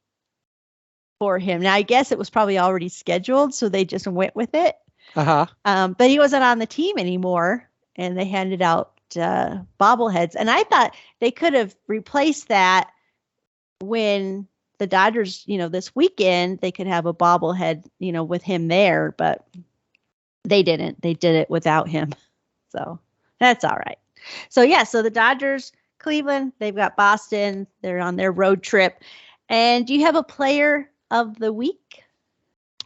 for him. Now, I guess it was probably already scheduled, so they just went with it. Uh-huh. But he wasn't on the team anymore, and they handed out bobbleheads. And I thought they could have replaced that when the Dodgers, this weekend, they could have a bobblehead, with him there, but they didn't. They did it without him. So that's all right. So so the Dodgers, Cleveland, they've got Boston. They're on their road trip. And do you have a player of the week?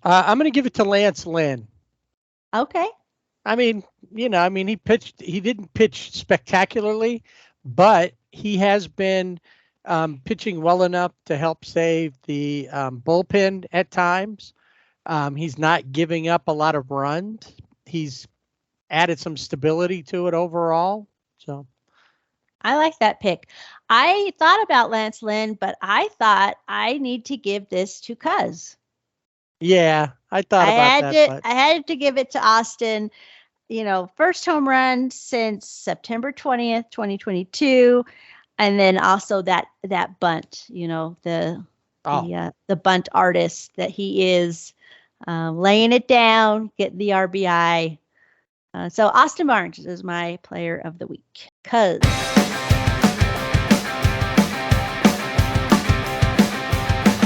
I'm going to give it to Lance Lynn. Okay. I mean, he pitched. He didn't pitch spectacularly, but he has been pitching well enough to help save the bullpen at times. He's not giving up a lot of runs. He's added some stability to it overall. So I like that pick. I thought about Lance Lynn, but I thought I need to give this to Cuz. Yeah, I thought about that. I had to give it to Austin. First home run since September 20th, 2022. And then also that bunt, the bunt artist that he is, laying it down, getting the RBI. So Austin Barnes is my player of the week. Cuz.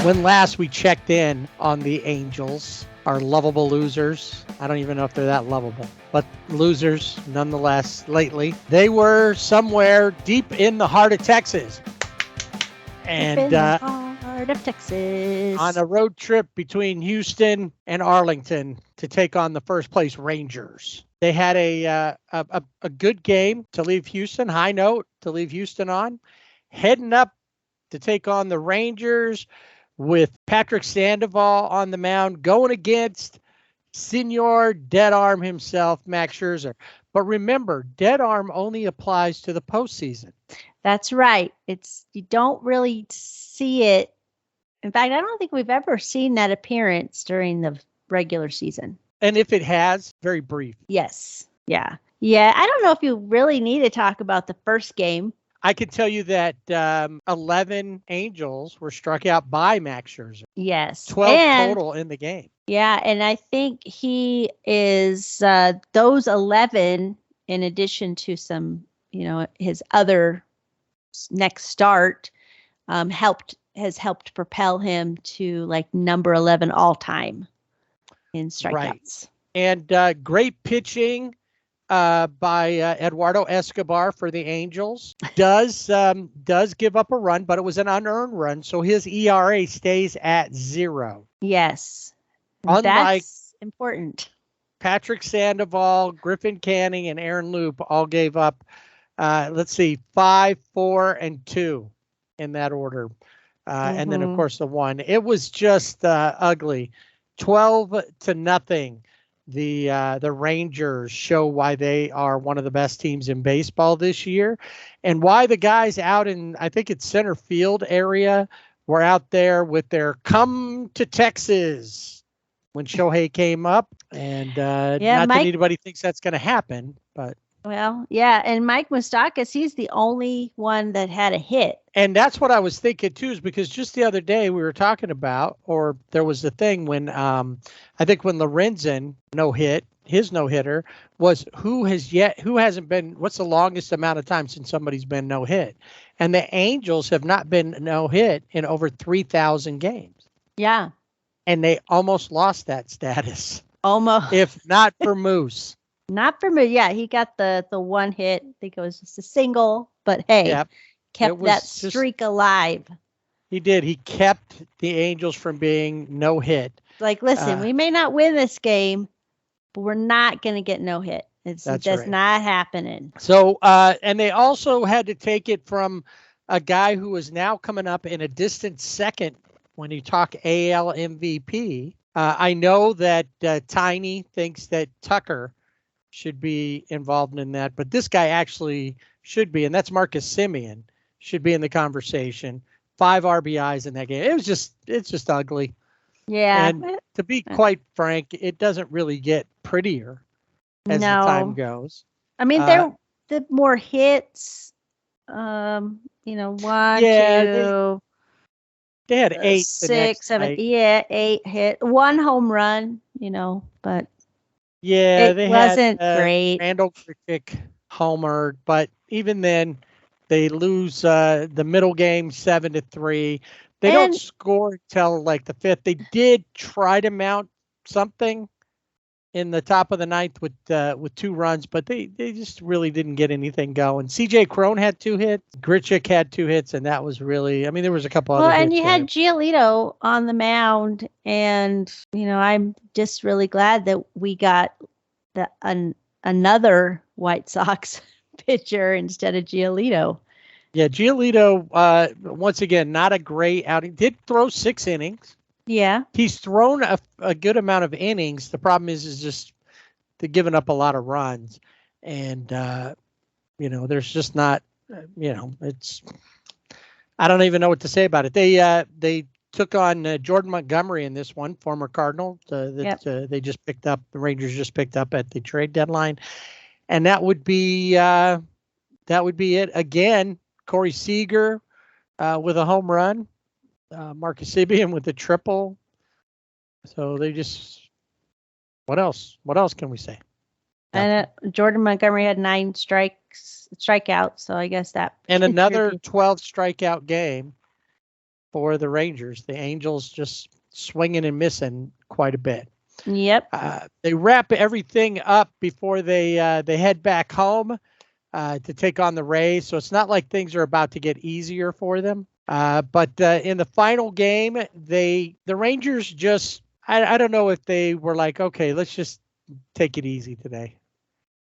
When last we checked in on the Angels, our lovable losers, I don't even know if they're that lovable, but losers nonetheless lately, they were somewhere deep in the heart of Texas. And in the heart of Texas. On a road trip between Houston and Arlington to take on the first place Rangers. They had a good game to leave Houston, high note to leave Houston on, heading up to take on the Rangers with Patrick Sandoval on the mound, going against Senor Dead Arm himself, Max Scherzer. But remember, Dead Arm only applies to the postseason. That's right. You don't really see it. In fact, I don't think we've ever seen that appearance during the regular season. And if it has, very brief. Yes. Yeah. Yeah. I don't know if you really need to talk about the first game. I can tell you that 11 Angels were struck out by Max Scherzer. Yes. 12 total in the game. Yeah. And I think he is those 11, in addition to some, his other next start, has helped propel him to like number 11 all time in strikeouts. Right. And great pitching by Eduardo Escobar for the Angels. Does give up a run, but it was an unearned run, so his ERA stays at 0. Yes. Unlike that's important. Patrick Sandoval, Griffin Canning, and Aaron Loop all gave up, 5, 4, and 2 in that order. And then, of course, the 1. It was just ugly. 12-0. The Rangers show why they are one of the best teams in baseball this year, and why the guys out in, I think it's center field area, were out there with their "Come to Texas" when Shohei came up. And not that anybody thinks that's going to happen, but. Well, yeah, and Mike Moustakas, he's the only one that had a hit. And that's what I was thinking, too, is because just the other day we were talking about, or there was a thing when I think when Lorenzen no hit, his no-hitter was who hasn't been, what's the longest amount of time since somebody's been no-hit? And the Angels have not been no-hit in over 3,000 games. Yeah. And they almost lost that status. Almost. If not for Moose. Not for me. Yeah, he got the one hit. I think it was just a single, but hey, kept that streak alive. He did. He kept the Angels from being no hit. Like, listen, we may not win this game, but we're not going to get no hit. That's right. Not happening. So, and they also had to take it from a guy who is now coming up in a distant second when you talk AL MVP. I know that Tiny thinks that Tucker should be involved in that, but this guy actually should be, and that's Marcus Semien, should be in the conversation. 5 RBIs in that game. It's just ugly. Yeah. And to be quite frank, it doesn't really get prettier as the time goes. I mean, they're the more hits. One, two. They had 8, 6, 7. Yeah, 8 hit, 1 home run. But they wasn't had, great. Randall Grichuk homer, but even then, they lose the middle game 7-3. They don't score until like the 5th. They did try to mount something in the top of the 9th with 2 runs, but they just really didn't get anything going. CJ Crone had 2 hits. Grichuk had 2 hits, and that was really, I mean, there was a couple other hits. Well, and you had Giolito on the mound, and, I'm just really glad that we got another White Sox pitcher instead of Giolito. Yeah, Giolito, once again, not a great outing. Did throw 6 innings. Yeah. He's thrown a good amount of innings. The problem is just they're giving up a lot of runs. And, there's just not, it's, I don't even know what to say about it. They took on Jordan Montgomery in this one, former Cardinal, they just picked up, the Rangers just picked up at the trade deadline. And that would be it. Again, Corey Seager with a home run. Marcus Semien with a triple. So they just, what else can we say? And Jordan Montgomery had 9 strikeouts. So I guess that. And another 12 strikeout game for the Rangers. The Angels just swinging and missing quite a bit. Yep. They wrap everything up before they head back home to take on the Rays. So it's not like things are about to get easier for them. But in the final game, the Rangers just, I don't know if they were like, okay, let's just take it easy today.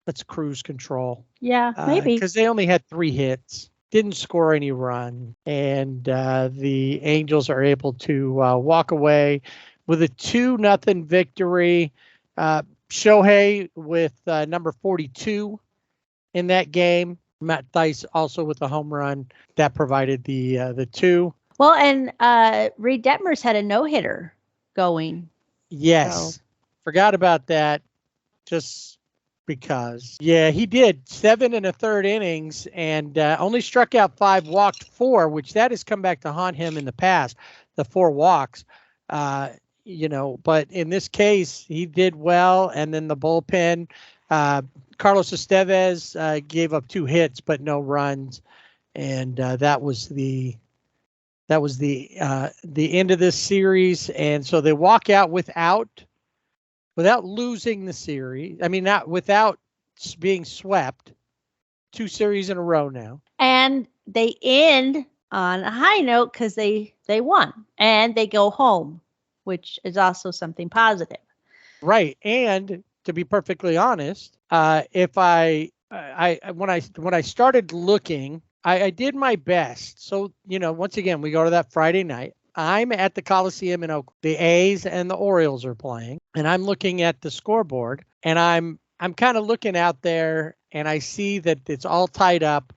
Let's cruise control. Yeah, maybe. Because they only had 3 hits, didn't score any run. And the Angels are able to walk away with a 2-0 victory. Shohei with number 42 in that game. Matt Thaiss also with a home run that provided the 2. Well, and Reed Detmers had a no-hitter going. Yes. Forgot about that just because. Yeah, he did 7 1/3 innings and only struck out 5, walked 4, which that has come back to haunt him in the past, the 4 walks. But in this case, he did well. And then the bullpen, Carlos Estevez gave up 2 hits, but no runs. And that was the end of this series. And so they walk out without losing the series. I mean, not without being swept. 2 series in a row now. And they end on a high note because they won and they go home, which is also something positive. Right. And to be perfectly honest, if when I started looking, I did my best. So, once again, we go to that Friday night. I'm at the Coliseum in Oakland. The A's and the Orioles are playing, and I'm looking at the scoreboard, and I'm kind of looking out there, and I see that it's all tied up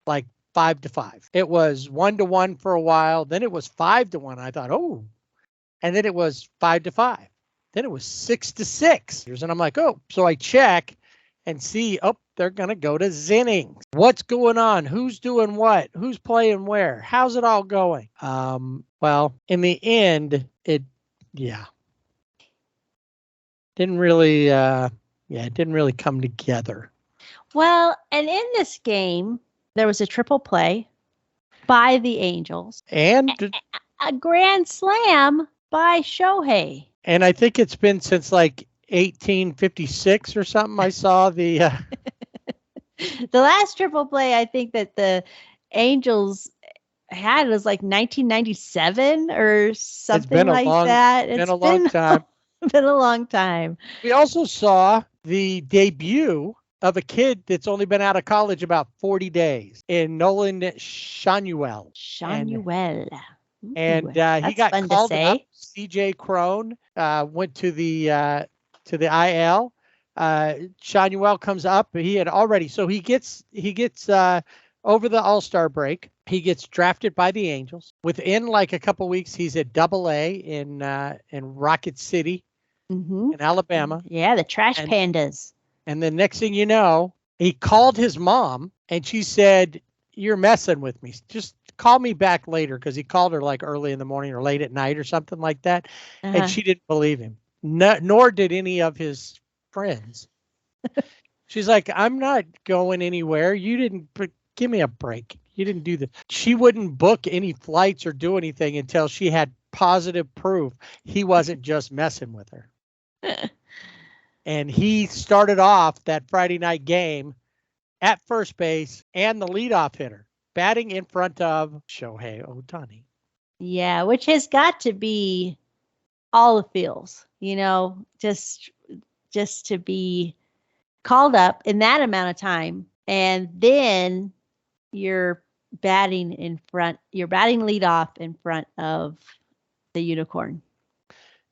like 5-5. It was 1-1 for a while, then it was 5-1. I thought, oh, and then it was 5-5. Then it was 6-6. And I'm like, oh, so I check and see, they're going to go to innings. What's going on? Who's doing what? Who's playing where? How's it all going? Well, in the end, didn't really Yeah, it didn't really come together. Well, and in this game, there was a triple play by the Angels, And a grand slam by Shohei. and I think it's been since like 1856 or something. I saw the The last triple play I think that the Angels had was like 1997 or something like that. It's been a long time. Been a long time. We also saw the debut of a kid that's only been out of college about 40 days in Nolan Shanuel. Shanuel. And he got called up. CJ Crone went to the IL. Shanuel comes up. He had already, so he gets over the All-Star break. He gets drafted by the Angels. Within like a couple weeks, he's at AA in Rocket City, in Alabama. Yeah, the Trash Pandas. And the next thing you know, he called his mom, and she said, "You're messing with me. Just call me back later," because he called her like early in the morning or late at night or something like that. And she didn't believe him. Nor did any of his friends. She's like, "I'm not going anywhere. You didn't give me a break. You didn't do that." She wouldn't book any flights or do anything until she had positive proof he wasn't just messing with her. And he started off that Friday night game at first base and the leadoff hitter, batting in front of Shohei Ohtani. Yeah, which has got to be all the feels, just to be called up in that amount of time, and then you're batting leadoff in front of the Unicorn.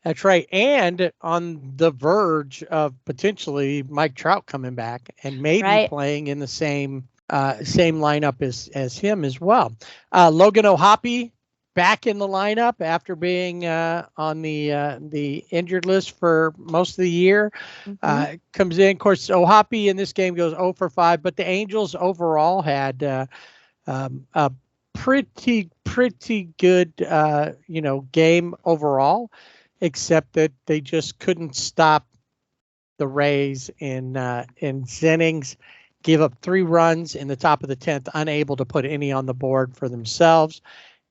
That's right. And on the verge of potentially Mike Trout coming back and maybe playing in the same lineup as him as well. Logan O'Hoppe back in the lineup after being on the injured list for most of the year. Comes in. Of course, O'Hoppe in this game goes 0 for 5, but the Angels overall had a pretty good game overall, except that they just couldn't stop the Rays in innings. Gave up 3 runs in the top of the 10th, unable to put any on the board for themselves,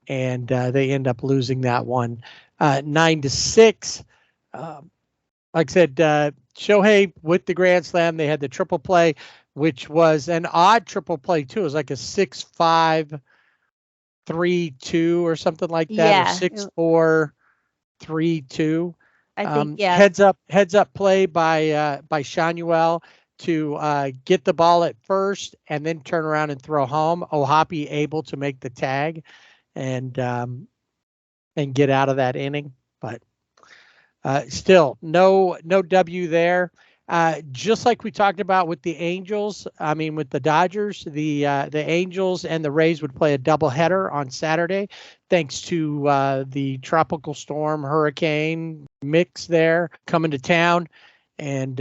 and they end up losing that one 9-6. Like I said, Shohei with the grand slam. They had the triple play, which was an odd triple play too. It was like a 6-5, 3-2 or something like that, or 6-4, 3-2. I think heads up play by Shanuel to get the ball at first and then turn around and throw home. O'Hoppe able to make the tag and get out of that inning, but still no W there. Just like we talked about with the Angels, with the Dodgers, the Angels and the Rays would play a doubleheader on Saturday, thanks to the tropical storm hurricane mix there coming to town. And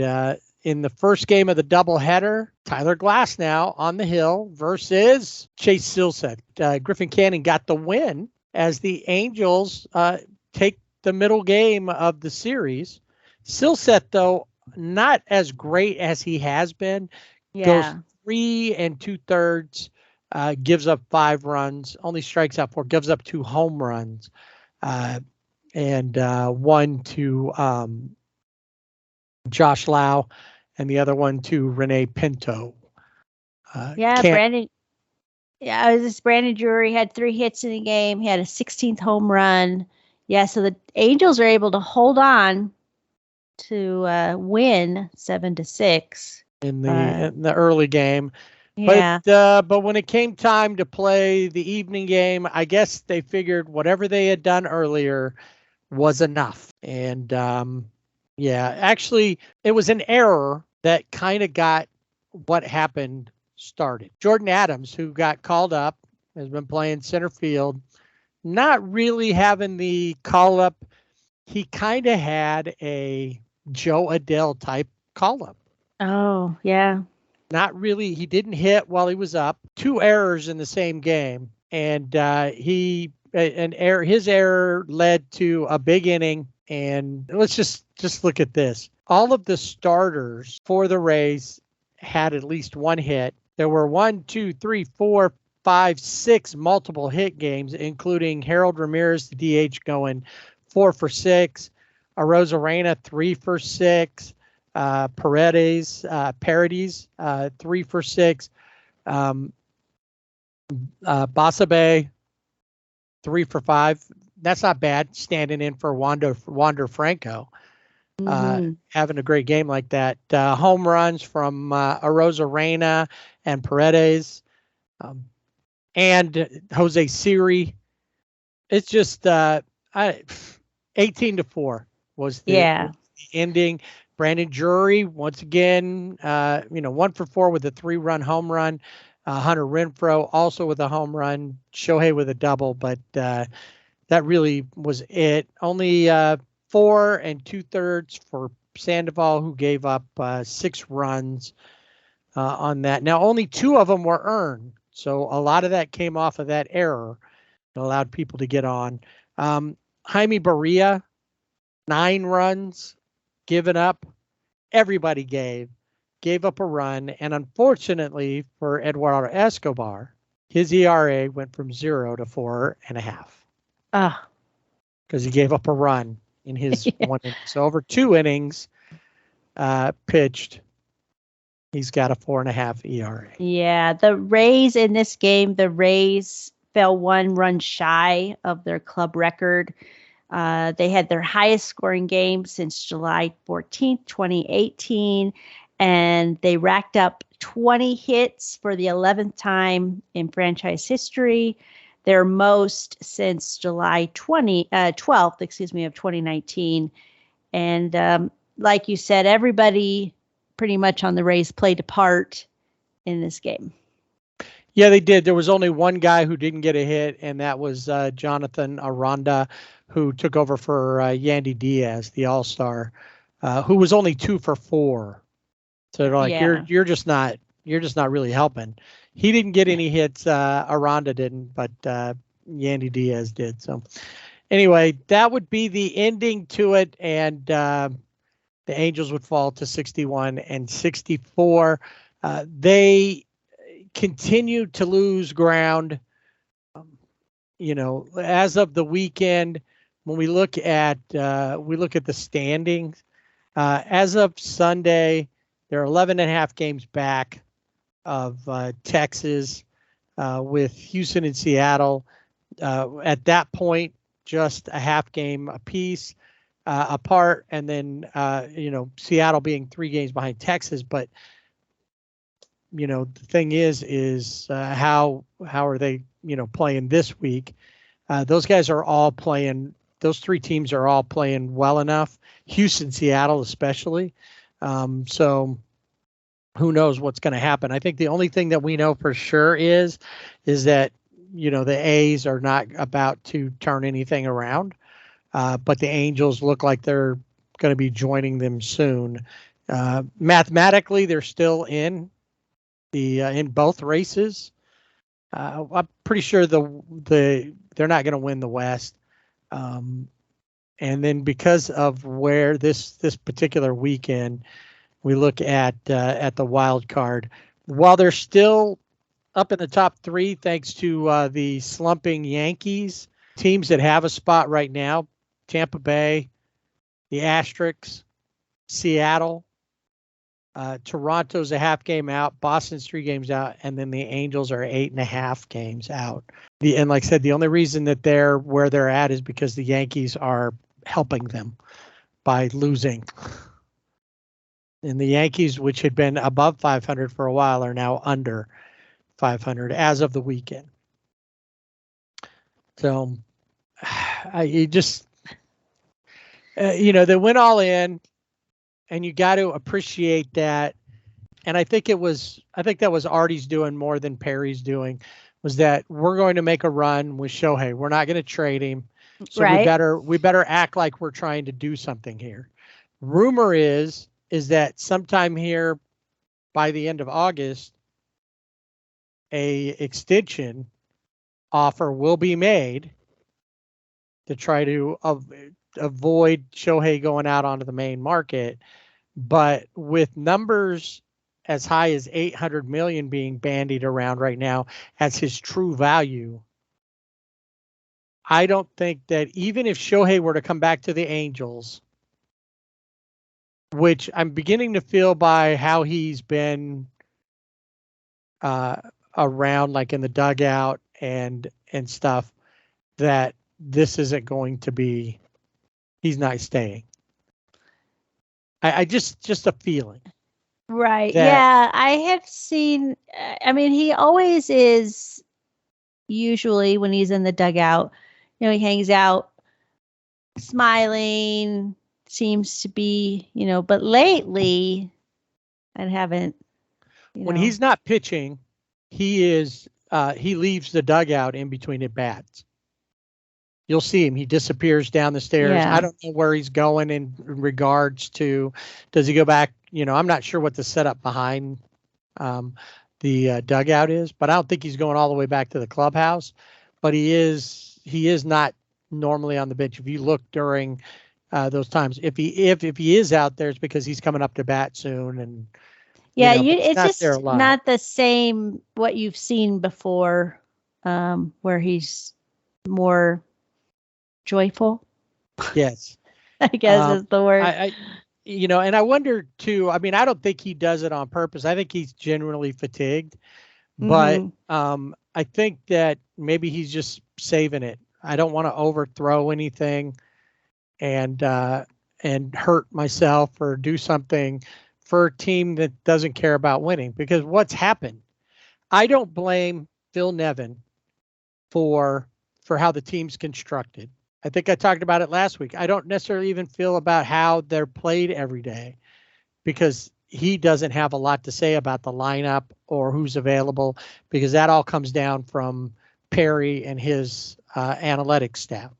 in the first game of the doubleheader, Tyler Glasnow on the hill versus Chase Silseth. Griffin Canning got the win as the Angels take the middle game of the series. Silseth, though, not as great as he has been. Goes 3 2/3, gives up 5 runs, only strikes out 4, gives up 2 home runs, and one to Josh Lau, and the other one to Rene Pinto. Brandon Drury had 3 hits in the game. He had a 16th home run. Yeah, so the Angels are able to hold on to win 7-6 in the early game. Yeah. But when it came time to play the evening game, I guess they figured whatever they had done earlier was enough. And actually, it was an error that kind of got what happened started. Jordan Adams, who got called up, has been playing center field, not really having the call up. He kind of had a Joe Adele type call up. Oh, yeah. Not really. He didn't hit while he was up. 2 errors in the same game. And his error led to a big inning And let's just look at this. All of the starters for the Rays had at least one hit. There were 1, 2, 3, 4, 5, 6 multiple hit games, including Harold Ramirez, the DH, going 4 for 6. Arozarena 3 for 6. Paredes 3 for 6. Basabe 3 for 5. That's not bad, standing in for Wander Franco. Having a great game like that. Home runs from Arozarena and Paredes and Jose Siri. It's just 18-4 was the ending. Brandon Drury, once again, 1 for 4 with a 3-run home run. Hunter Renfroe also with a home run. Shohei with a double, but that really was it. Only 4 2/3 for Sandoval, who gave up 6 runs on that. Now, only 2 of them were earned, so a lot of that came off of that error that allowed people to get on. Jaime Barria, 9 runs given up. Everybody gave up a run, and unfortunately for Eduardo Escobar, his ERA went from 0 to 4.5. Because he gave up a run in his 1 inning. So over 2 innings pitched, he's got a 4.5 ERA. Yeah, the Rays in this game, fell 1 run shy of their club record. They had their highest scoring game since July 14th, 2018, and they racked up 20 hits for the 11th time in franchise history, their most since July 12th, of 2019. And like you said, everybody pretty much on the Rays played a part in this game. Yeah, they did. There was only one guy who didn't get a hit, and that was Jonathan Aranda, who took over for Yandy Diaz, the All-Star, who was only 2 for 4. So they're like, you're just not really helping. He didn't get any hits. Aranda didn't, but Yandy Diaz did. So anyway, that would be the ending to it, and the Angels would fall to 61-64. They continue to lose ground. As of the weekend, when we look at the standings, as of Sunday, they're 11.5 games back of Texas, with Houston and Seattle at that point just a half game apiece apart, and then Seattle being 3 games behind Texas. But the thing is how are they playing this week? Those guys are all playing. Those 3 teams are all playing well enough. Houston, Seattle, especially. So who knows what's going to happen? I think the only thing that we know for sure is that the A's are not about to turn anything around, but the Angels look like they're going to be joining them soon. Mathematically, they're still in both races. I'm pretty sure they're not going to win the West. And then because of where this particular weekend, we look at the wild card. While they're still up in the top 3, thanks to the slumping Yankees, teams that have a spot right now: Tampa Bay, the Asterix, Seattle, Toronto's a half game out, Boston's 3 games out, and then the Angels are 8.5 games out. And like I said, the only reason that they're where they're at is because the Yankees are helping them by losing. And the Yankees, which had been above 500 for a while, are now under 500 as of the weekend. So they went all in, and you got to appreciate that. And I think that was Artie's doing more than Perry's doing, was that we're going to make a run with Shohei. We're not going to trade him. So right. we better act like we're trying to do something here. Rumor is that sometime here by the end of August, a extension offer will be made to try to avoid Shohei going out onto the main market. But with numbers as high as 800 million being bandied around right now as his true value, I don't think that even if Shohei were to come back to the Angels, which I'm beginning to feel by how he's been around, like in the dugout and stuff, that this isn't going to be, he's not staying. I just a feeling. Right. Yeah, I have seen, I mean, he always is, usually when he's in the dugout, you know, he hangs out smiling, seems to be, you know, but lately I haven't. When he's not pitching, he leaves the dugout in between at bats. You'll see him. He disappears down the stairs. Yeah. I don't know where he's going in regards to, does he go back? You know, I'm not sure what the setup behind the dugout is, but I don't think he's going all the way back to the clubhouse. But he is not normally on the bench. If you look during those times, if he is out there, it's because he's coming up to bat soon. And yeah, it's just not the same what you've seen before, where he's more joyful. Yes. I guess is the word. I and I wonder too, I mean, I don't think he does it on purpose. I think he's generally fatigued, but I think that maybe he's just saving it. I don't want to overthrow anything and hurt myself or do something for a team that doesn't care about winning, because what's happened, I don't blame Phil Nevin for how the team's constructed. I think I talked about it last week. I don't necessarily even feel about how they're played every day, because he doesn't have a lot to say about the lineup or who's available, because that all comes down from Perry and his analytics staff.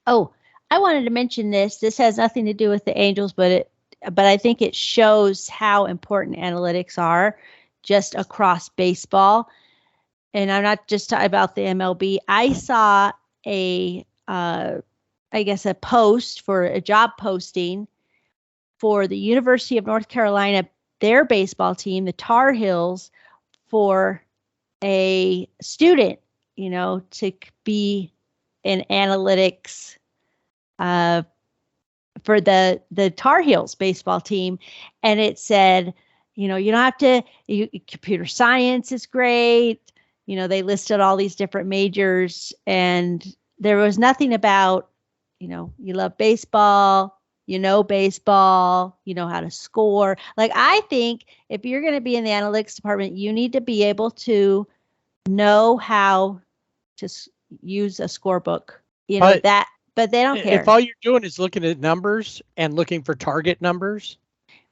Oh, I wanted to mention this. This has nothing to do with the Angels, but I think it shows how important analytics are just across baseball. And I'm not just talking about the MLB. I saw a post for a job posting for the University of North Carolina, their baseball team, the Tar Heels, for a student, you know, to be in analytics for the Tar Heels baseball team. And it said, you know, you don't have to, computer science is great. You know, they listed all these different majors, and there was nothing about, you know, you love baseball, you know how to score. Like, I think if you're going to be in the analytics department, you need to be able to know how to use a scorebook, you know, but they don't care. If all you're doing is looking at numbers and looking for target numbers,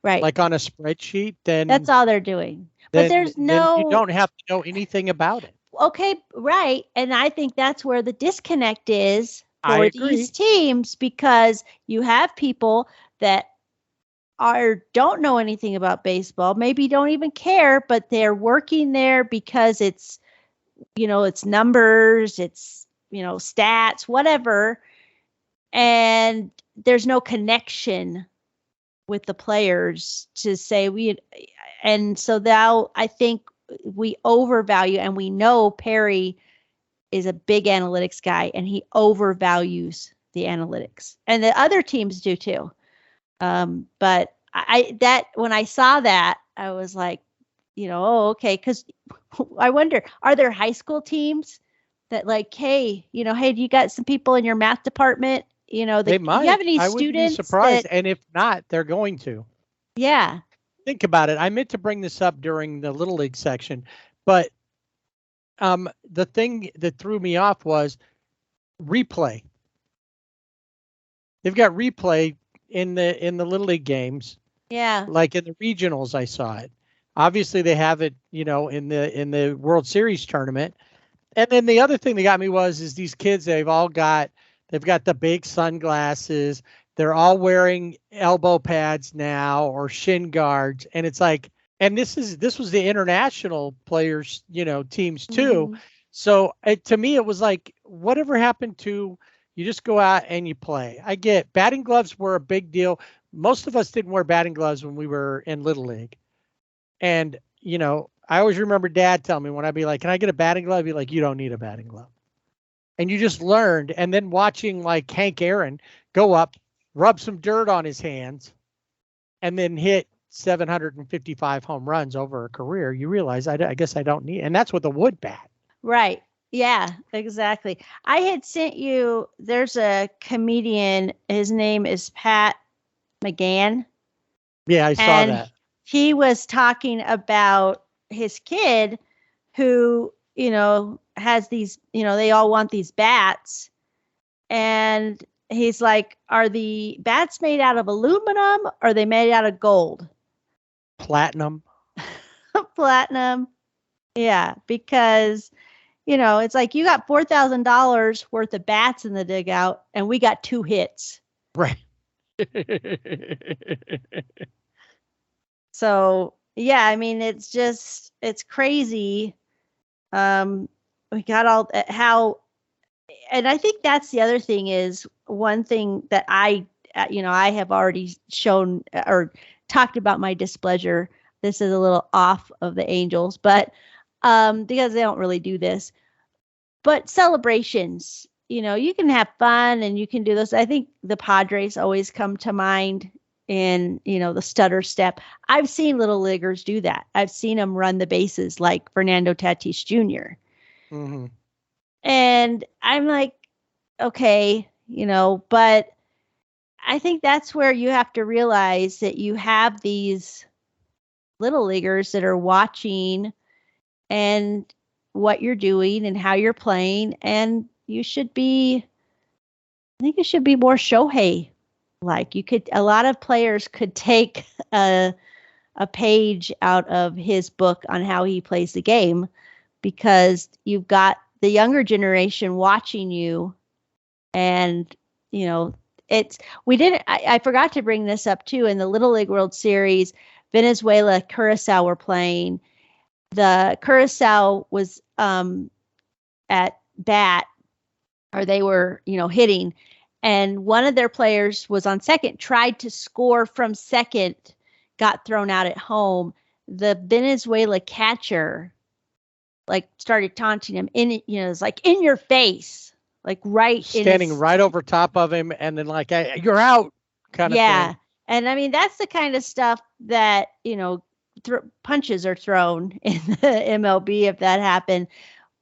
right, like on a spreadsheet, then that's all they're doing. But then you don't have to know anything about it. Okay, right. And I think that's where the disconnect is for these teams, because you have people that don't know anything about baseball, maybe don't even care, but they're working there because it's, you know, it's numbers, it's, you know, stats, whatever. And there's no connection with the players to say and so now I think we overvalue, and we know Perry is a big analytics guy, and he overvalues the analytics, and the other teams do too. But when I saw that, I was like, you know, oh, okay. Cause I wonder, are there high school teams that like, hey, do you got some people in your math department? You know, they might. Do you have any students? I wouldn't be surprised. And if not, they're going to. Yeah. Think about it. I meant to bring this up during the Little League section, but the thing that threw me off was replay. They've got replay in the Little League games. Yeah. Like in the regionals, I saw it. Obviously, they have it, you know, in the World Series tournament. And then the other thing that got me is these kids, they've got the big sunglasses. They're all wearing elbow pads now or shin guards. And it's like, and this was the international players, you know, teams too. Mm-hmm. So to me, it was like, whatever happened to, You just go out and you play. I get batting gloves were a big deal. Most of us didn't wear batting gloves when we were in Little League. And, I always remember Dad telling me when I'd be like, can I get a batting glove? He'd be like, you don't need a batting glove. And you just learned. And then watching like Hank Aaron go up, rub some dirt on his hands, and then hit 755 home runs over a career, you realize I guess I don't need, and that's with a wood bat. Right. Yeah, exactly. I had sent you, there's a comedian, his name is Pat McGann. Yeah, I saw that. He was talking about his kid who, has these, they all want these bats. And he's like, are the bats made out of aluminum or are they made out of gold? Platinum. Platinum. Yeah, because, it's like you got $4,000 worth of bats in the dugout and we got 2 hits. Right. So, yeah, I mean, it's crazy. We got all how, and I think that's the other thing is one thing that I have already shown or talked about my displeasure. This is a little off of the Angels, but because they don't really do this, but celebrations, you can have fun and you can do this. I think the Padres always come to mind in, the stutter step. I've seen little leaguers do that. I've seen them run the bases like Fernando Tatis Jr. Mm-hmm. And I'm like, okay, but I think that's where you have to realize that you have these little leaguers that are watching and what you're doing and how you're playing. And I think it should be more Shohei. Like a lot of players could take a page out of his book on how he plays the game, because you've got the younger generation watching you. And, I forgot to bring this up too. In the Little League World Series, Venezuela, Curacao were playing. The Curacao was at bat, or they were, hitting. And one of their players was on second, tried to score from second, got thrown out at home. The Venezuela catcher, started taunting him it's like in your face, like standing right over top of him. And then you're out kind of thing. And I mean, that's the kind of stuff that, punches are thrown in the MLB if that happened.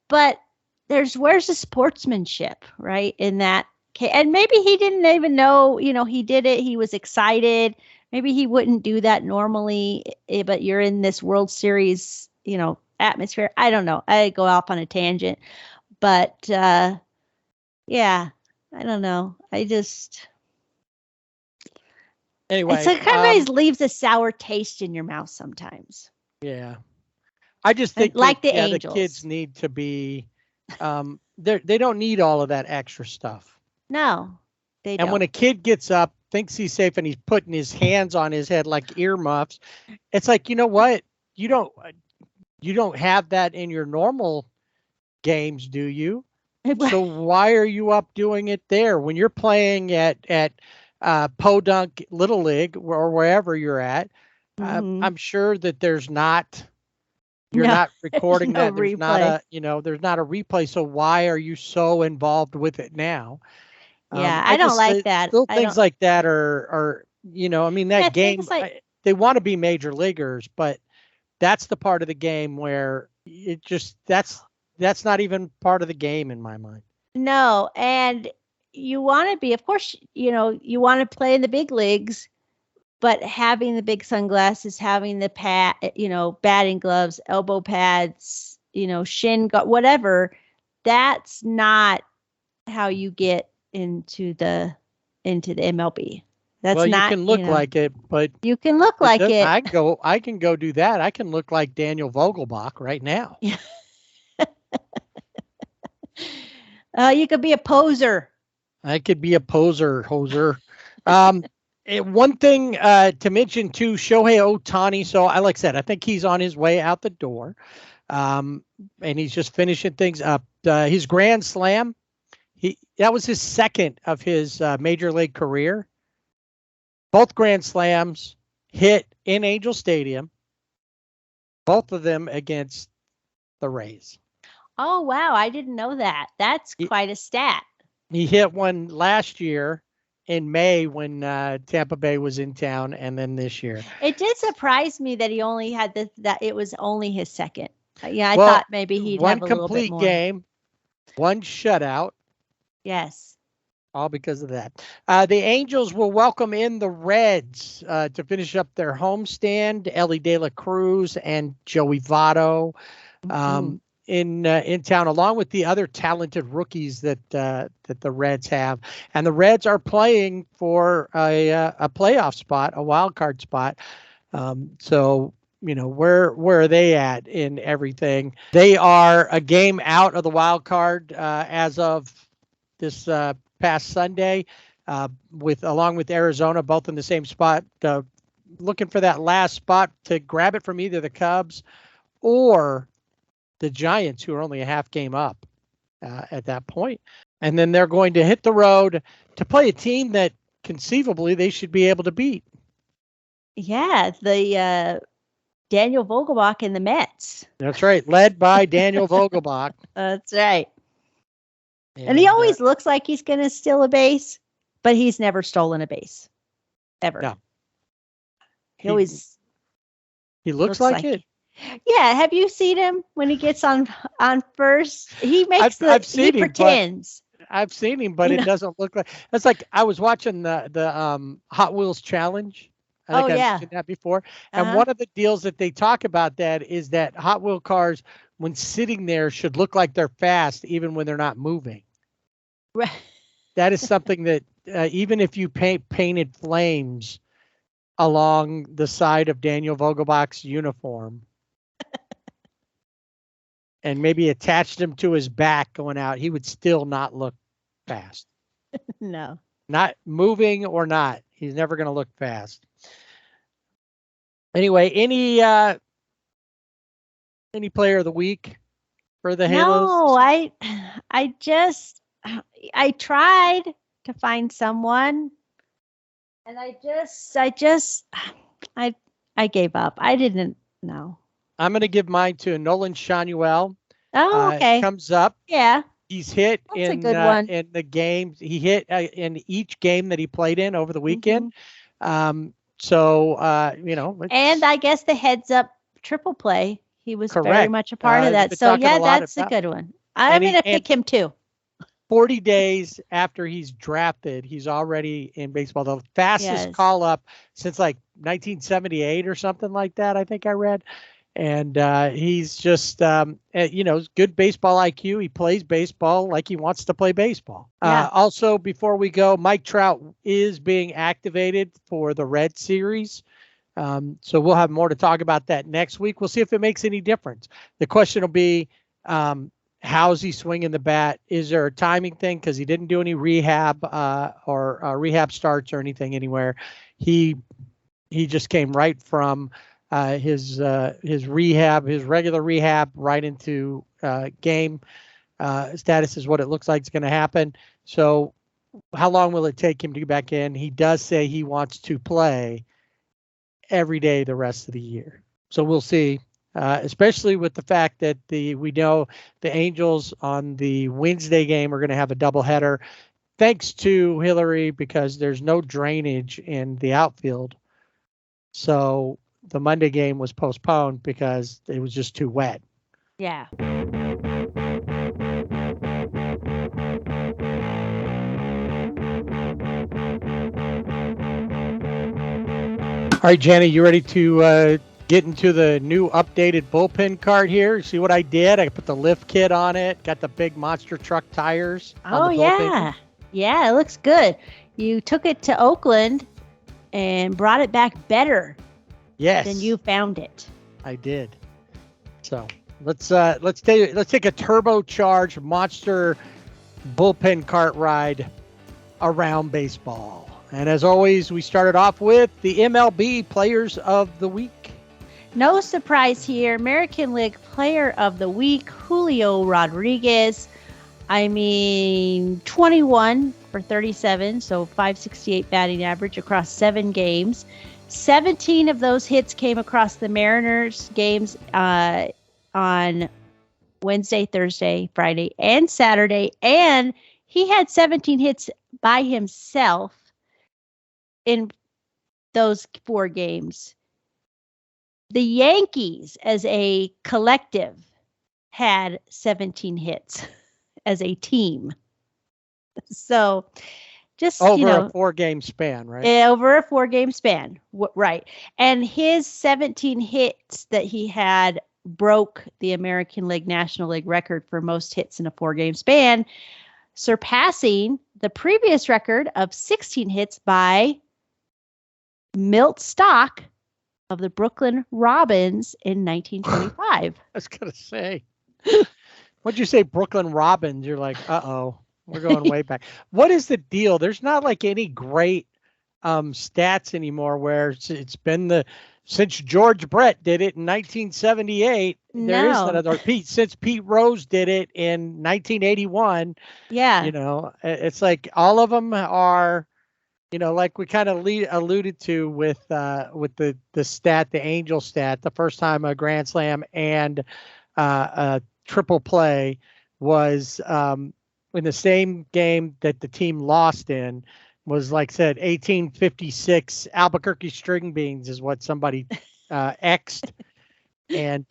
But where's the sportsmanship, right? In that case. And maybe he didn't even know, he did it. He was excited. Maybe he wouldn't do that normally, but you're in this World Series, atmosphere. I don't know. I go off on a tangent, but I don't know. Anyway, it kind of leaves a sour taste in your mouth sometimes. Yeah. I just think the kids need to be, they don't need all of that extra stuff. No, they don't. And when a kid gets up, thinks he's safe, and he's putting his hands on his head like earmuffs, it's like, you know what? You don't have that in your normal games, do you? So why are you up doing it there when you're playing at Podunk Little League or wherever you're at? Mm-hmm. I'm sure that you're not recording that. There's not a replay. So why are you so involved with it now? Yeah, I don't like that. Little things like that are that game, they want to be major leaguers, but that's the part of the game where that's not even part of the game in my mind. No, and you want to be, of course, you want to play in the big leagues, but having the big sunglasses, having the batting gloves, elbow pads, shin guard, whatever, that's not how you get into the MLB. That's well, not, you can look like it, but you can look like it. I can go do that. I can look like Daniel Vogelbach right now. You could be a poser. I could be a hoser. One thing to mention too, Shohei Ohtani. So like I said, I think he's on his way out the door, and he's just finishing things up. His grand slam, That was his second of his major league career. Both grand slams hit in Angel Stadium. Both of them against the Rays. Oh, wow. I didn't know that. That's quite a stat. He hit one last year in May when Tampa Bay was in town, and then this year. It did surprise me that he only had that it was only his second. Yeah, I thought maybe he'd have a little bit more. One complete game, one shutout. Yes. All because of that. The Angels will welcome in the Reds to finish up their homestand. Ellie De La Cruz and Joey Votto in town, along with the other talented rookies that the Reds have. And the Reds are playing for a playoff spot, a wild card spot. So where are they at in everything? They are a game out of the wild card as of this past Sunday, along with Arizona, both in the same spot, looking for that last spot to grab it from either the Cubs or the Giants, who are only a half game up at that point. And then they're going to hit the road to play a team that conceivably they should be able to beat. Yeah, the Daniel Vogelbach and the Mets. That's right, led by Daniel Vogelbach. That's right. And he always looks like he's going to steal a base, but he's never stolen a base. Ever. No. He always looks like it. Yeah. Have you seen him when he gets on first? He makes he pretends. I've seen him, but it doesn't look like. It's like I was watching the Hot Wheels Challenge. I think I've mentioned that before. And one of the deals that they talk about that is that Hot Wheel cars, when sitting there, should look like they're fast, even when they're not moving. Right. That is something that even if you painted flames along the side of Daniel Vogelbach's uniform and maybe attached him to his back going out, he would still not look fast. No. Not moving or not. He's never going to look fast. Anyway, any player of the week for the Halos? No, I tried to find someone, and I gave up. I didn't know. I'm going to give mine to Nolan Shanuel. Oh, okay. Comes up. Yeah. He's hit in the games. He hit in each game that he played in over the weekend. Mm-hmm. And I guess the heads up triple play, he was correct. Very much a part of that. So yeah, that's a good one. I'm going to pick him too. 40 days after he's drafted, he's already in baseball. The fastest call up since like 1978 or something like that, I think I read. And he's just, good baseball IQ. He plays baseball like he wants to play baseball. Yeah. Also, before we go, Mike Trout is being activated for the Red Series. So we'll have more to talk about that next week. We'll see if it makes any difference. The question will be, how's he swinging the bat? Is there a timing thing? Because he didn't do any rehab or rehab starts or anything anywhere. He just came right from his rehab, his regular rehab, right into game status is what it looks like is going to happen. So how long will it take him to get back in? He does say he wants to play every day the rest of the year. So we'll see, especially with the fact that we know the Angels on the Wednesday game are going to have a doubleheader, thanks to Hillary, because there's no drainage in the outfield. So the Monday game was postponed because it was just too wet. Yeah. All right, Jenny, you ready to get into the new updated bullpen cart here? See what I did? I put the lift kit on it, got the big monster truck tires. Oh, yeah. Yeah, it looks good. You took it to Oakland and brought it back better. Yes. Than you found it. I did. So let's take a turbocharged monster bullpen cart ride around baseball. And as always, we started off with the MLB Players of the Week. No surprise here. American League Player of the Week, Julio Rodriguez. I mean, 21 for 37, so 568 batting average across 7 games. 17 of those hits came across the Mariners games on Wednesday, Thursday, Friday, and Saturday. And he had 17 hits by himself in those 4 games. The Yankees, as a collective, had 17 hits as a team. So just, over a 4-game span, right? Over a 4-game span. Right. And his 17 hits that he had broke the American League National League record for most hits in a 4-game span, surpassing the previous record of 16 hits by Milt Stock of the Brooklyn Robins in 1925. I was going to say, what'd you say, Brooklyn Robins? You're like, uh-oh, we're going way back. What is the deal? There's not like any great stats anymore where it's been since George Brett did it in 1978. No. There is another since Pete Rose did it in 1981. Yeah. It's like all of them are, like we kind of alluded to with the stat, the Angel stat, the first time a grand slam and a triple play was in the same game that the team lost in, was, like said, 1856 Albuquerque string beans is what somebody X'd and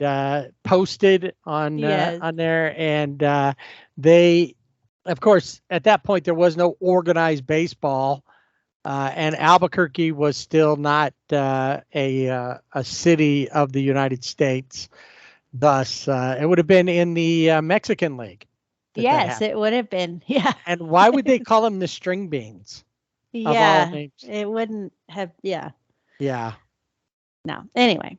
posted on there. And they, of course, at that point, there was no organized baseball. And Albuquerque was still not a city of the United States. Thus, it would have been in the Mexican League. Yes, it would have been. Yeah. And why would they call them the string beans? Yeah, it wouldn't have. Yeah. Yeah. No. Anyway.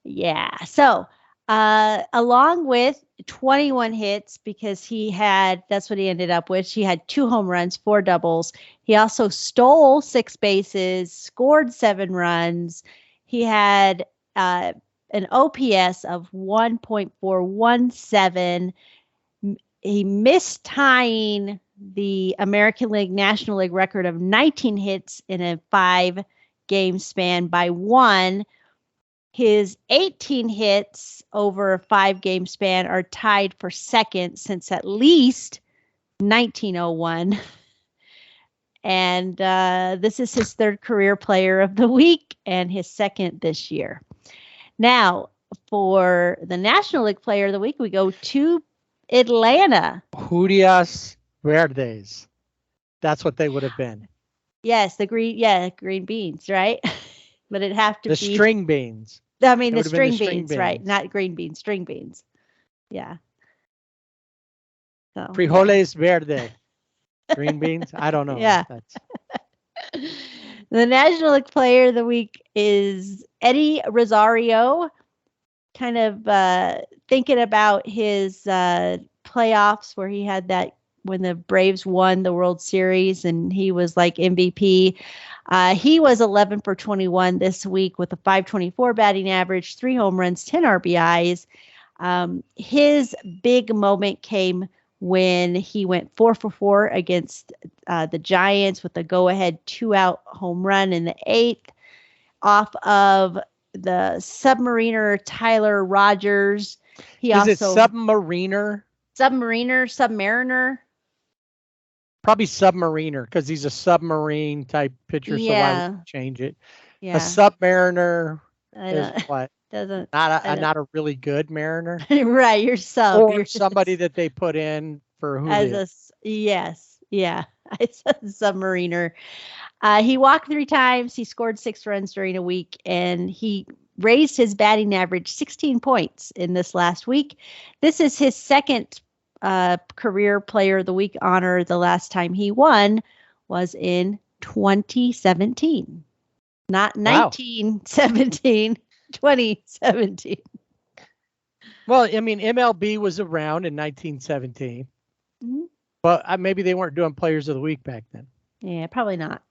Yeah. So, along with 21 hits, because that's what he ended up with. He had 2 home runs, 4 doubles. He also stole 6 bases, scored 7 runs. He had an OPS of 1.417. He missed tying the American League National League record of 19 hits in a 5-game span by 1. His 18 hits over a 5-game span are tied for second since at least 1901. And this is his 3rd career player of the week and his 2nd this year. Now, for the National League Player of the Week, we go to Atlanta. Judias Verdes. That's what they would have been. Yes, the green beans, right? But it'd have to be the string beans. I mean, the string beans, right? Not green beans, string beans. Yeah. So, Frijoles verde. Green beans? I don't know. Yeah. The National League Player of the Week is Eddie Rosario. Kind of thinking about his playoffs where he had that when the Braves won the World Series and he was like MVP. He was 11 for 21 this week with a 524 batting average, 3 home runs, 10 RBIs. His big moment came when he went 4 for 4 against the Giants with a go-ahead 2-out home run in the 8th off of the Submariner Tyler Rogers. Is it Submariner? Submariner? Probably Submariner because he's a submarine type pitcher, so I would change it. Yeah. A Submariner is what? Not a really good mariner. Right, you're sub. Or somebody that they put in for Julio. Yes. Yeah. It's a Submariner. He walked 3 times. He scored 6 runs during a week, and he raised his batting average 16 points in this last week. This is his 2nd career player of the week honor. The last time he won was in 2017, not 1917, 2017. Well, I mean, MLB was around in 1917, but maybe they weren't doing players of the week back then. Yeah, probably not.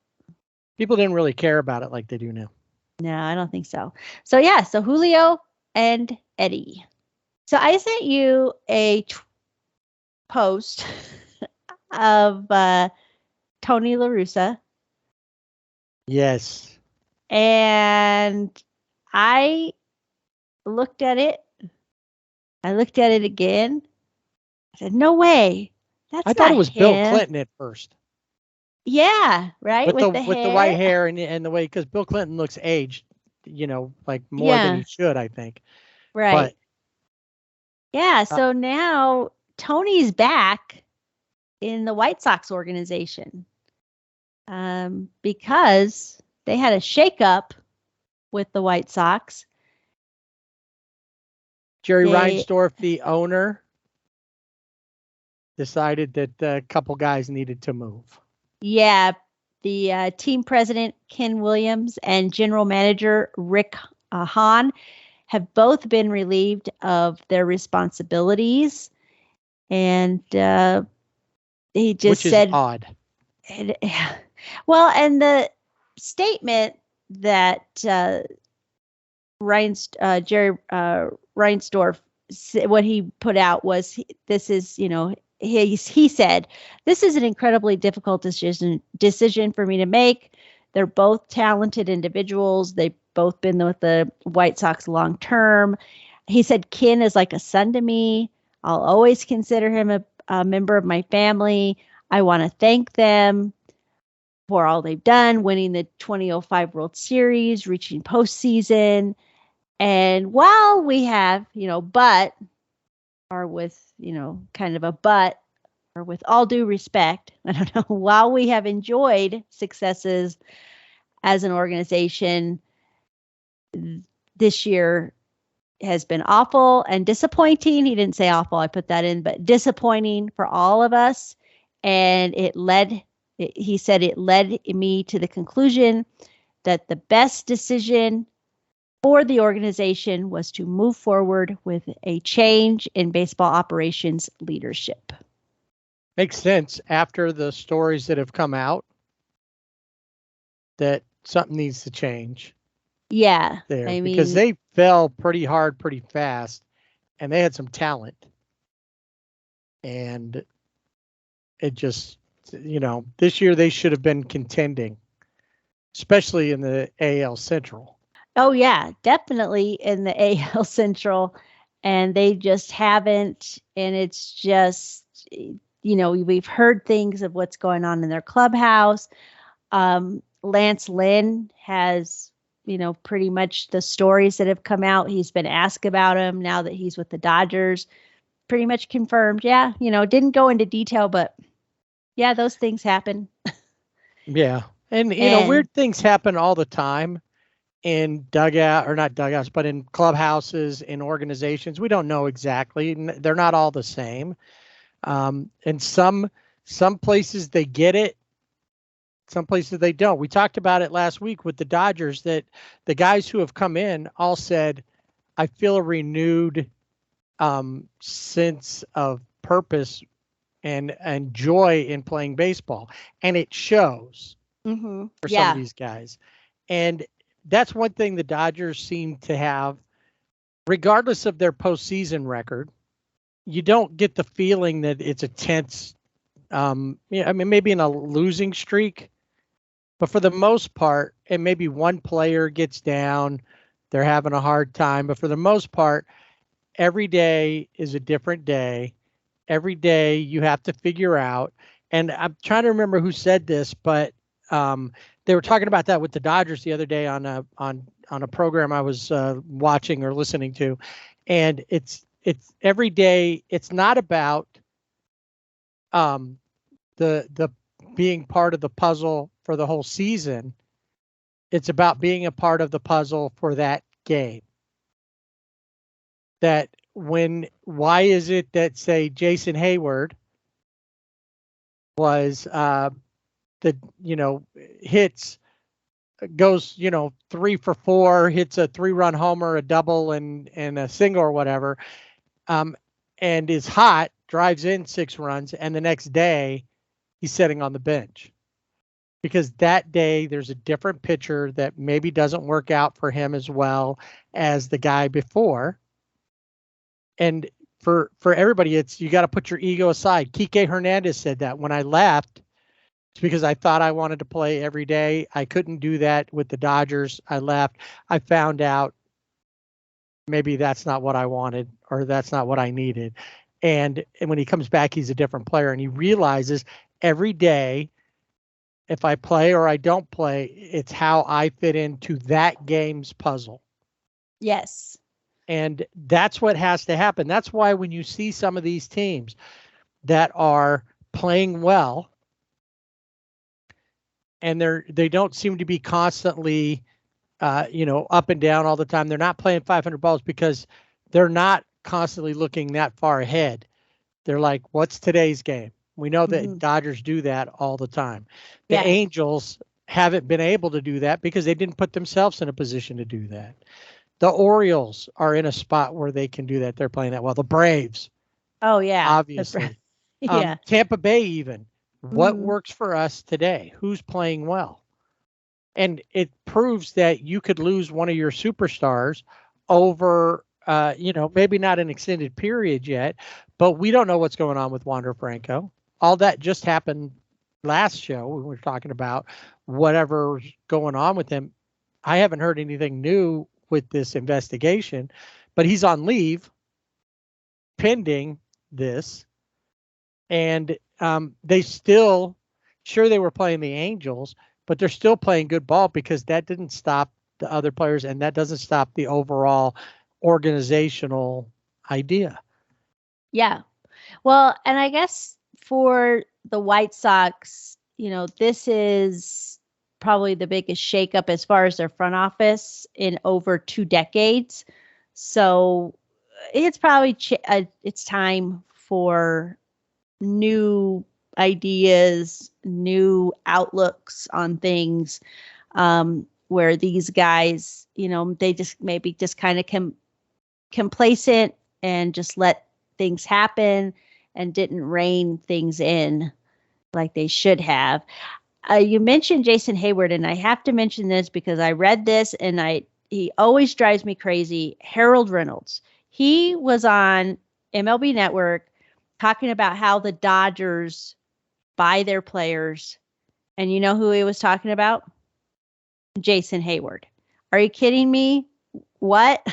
People didn't really care about it like they do now. No, I don't think so. So Julio and Eddie. So I sent you a post of Tony La Russa. Yes. And I looked at it. I looked at it again. I said, no way. That's I thought it was him. Bill Clinton at first. Yeah, right. With the hair. white hair and the way, because Bill Clinton looks aged, like more than he should, I think. Right. But, yeah. So now Tony's back in the White Sox organization because they had a shakeup with the White Sox. Jerry Reinsdorf, the owner, decided that a couple guys needed to move. Yeah. The team president, Ken Williams, and general manager, Rick Hahn, have both been relieved of their responsibilities. And he just said, which is odd. Well, and the statement that Jerry Reinsdorf, what he put out was, this is, he said, this is an incredibly difficult decision for me to make. They're both talented individuals. They've both been with the White Sox long term. He said, Ken is like a son to me. I'll always consider him a member of my family. I want to thank them for all they've done, winning the 2005 World Series, reaching postseason. And while we have, or with all due respect, I don't know, while we have enjoyed successes as an organization, this year has been awful and disappointing. He didn't say awful, I put that in, but disappointing for all of us. And he said it led me to the conclusion that the best decision for the organization was to move forward with a change in baseball operations leadership. Makes sense after the stories that have come out that something needs to change. Yeah. There, because they fell pretty hard, pretty fast, and they had some talent. And it just, this year they should have been contending, especially in the AL Central. Oh, yeah, definitely in the AL Central. And they just haven't. And it's just, we've heard things of what's going on in their clubhouse. Lance Lynn has, pretty much the stories that have come out. He's been asked about him now that he's with the Dodgers. Pretty much confirmed. Yeah, didn't go into detail, but yeah, those things happen. Yeah. And weird things happen all the time in not dugouts, but in clubhouses, in organizations. We don't know exactly. They're not all the same. And some places they get it, some places they don't. We talked about it last week with the Dodgers, that the guys who have come in all said, I feel a renewed sense of purpose and joy in playing baseball. And it shows for some of these guys. And that's one thing the Dodgers seem to have, regardless of their postseason record. You don't get the feeling that it's a tense, maybe in a losing streak, but for the most part, and maybe one player gets down, they're having a hard time. But for the most part, every day is a different day. Every day you have to figure out. And I'm trying to remember who said this, but they were talking about that with the Dodgers the other day on a program I was watching or listening to, and it's every day. It's not about the being part of the puzzle for the whole season. It's about being a part of the puzzle for that game. Why is it that, say, Jason Hayward was hits, goes 3 for 4, hits a 3-run homer, a double, and a single or whatever, and is hot, drives in 6 runs, and the next day he's sitting on the bench because that day there's a different pitcher that maybe doesn't work out for him as well as the guy before. And for everybody, it's you got to put your ego aside. Kike Hernandez said that when I left, it's because I thought I wanted to play every day. I couldn't do that with the Dodgers. I left. I found out maybe that's not what I wanted or that's not what I needed. And when he comes back, he's a different player, and he realizes every day, if I play or I don't play, it's how I fit into that game's puzzle. Yes. And that's what has to happen. That's why when you see some of these teams that are playing well and they don't seem to be constantly up and down all the time. They're not playing 500 balls because they're not constantly looking that far ahead. They're like, what's today's game? We know that Dodgers do that all the time. The Angels haven't been able to do that because they didn't put themselves in a position to do that. The Orioles are in a spot where they can do that. They're playing that well. The Braves. Oh, yeah. Obviously. Yeah. Tampa Bay even. What works for us today? Who's playing well? And it proves that you could lose one of your superstars over, maybe not an extended period yet, but we don't know what's going on with Wander Franco. All that just happened last show. We were talking about whatever's going on with him. I haven't heard anything new with this investigation, but he's on leave pending this. And they still, sure, they were playing the Angels, but they're still playing good ball because that didn't stop the other players, and that doesn't stop the overall organizational idea. Yeah. Well, and I guess for the White Sox, this is probably the biggest shakeup as far as their front office in over 2 decades. So it's probably it's time for new ideas, new outlooks on things, where these guys, they just kind of complacent and just let things happen and didn't rein things in like they should have. You mentioned Jason Hayward, and I have to mention this because I read this and he always drives me crazy. Harold Reynolds. He was on MLB Network talking about how the Dodgers buy their players. And you know who he was talking about? Jason Hayward. Are you kidding me? What?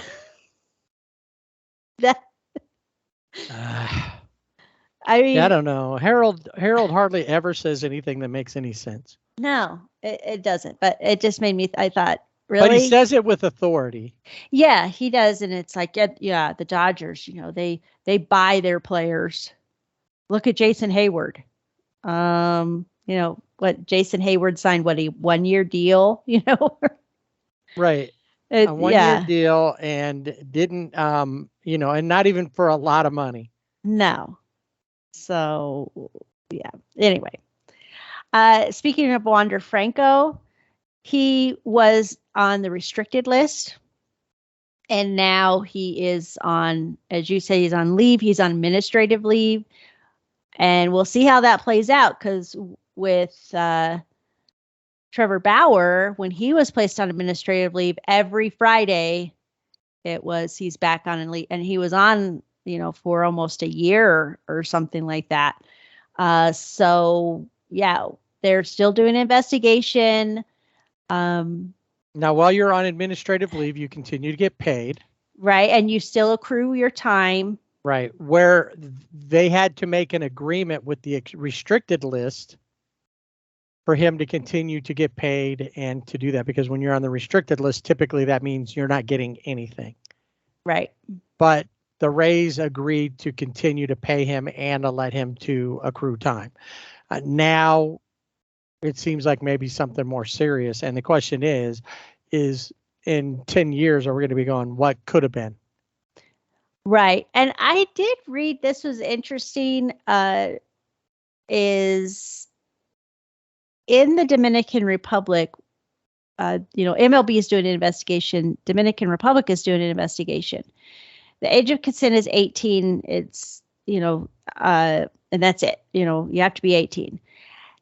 I don't know. Harold hardly ever says anything that makes any sense. No, it doesn't. But it just made me, I thought, really? But he says it with authority. Yeah, he does. And it's like, yeah, the Dodgers, they buy their players. Look at Jason Hayward. What Jason Hayward signed, a 1-year deal, Right. A 1-year deal, and didn't, and not even for a lot of money. No. So, yeah. Anyway, speaking of Wander Franco, he was on the restricted list, and now he is on, as you say, he's on leave. He's on administrative leave, and we'll see how that plays out, because with Trevor Bauer, when he was placed on administrative leave, every Friday he's back on leave, and he was on, for almost a year or something like that. So yeah, they're still doing an investigation. Now, while you're on administrative leave, you continue to get paid. Right. And you still accrue your time. Right. Where they had to make an agreement with the restricted list for him to continue to get paid and to do that. Because when you're on the restricted list, typically that means you're not getting anything. Right. But the Rays agreed to continue to pay him and to let him to accrue time. Now it seems like maybe something more serious. And the question is in 10 years, are we going to be going, what could have been? Right. And I did read, this was interesting, is in the Dominican Republic, MLB is doing an investigation. Dominican Republic is doing an investigation. The age of consent is 18. It's, and that's it. You have to be 18.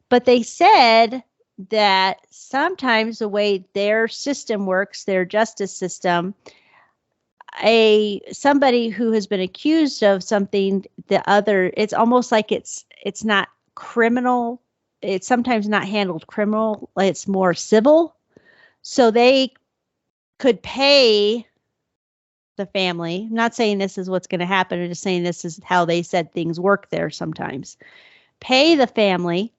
But they said that sometimes the way their system works, their justice system, somebody who has been accused of something, it's almost like it's not criminal. It's sometimes not handled criminal. It's more civil. So they could pay the family. I'm not saying this is what's going to happen. I'm just saying this is how they said things work there sometimes. Pay the family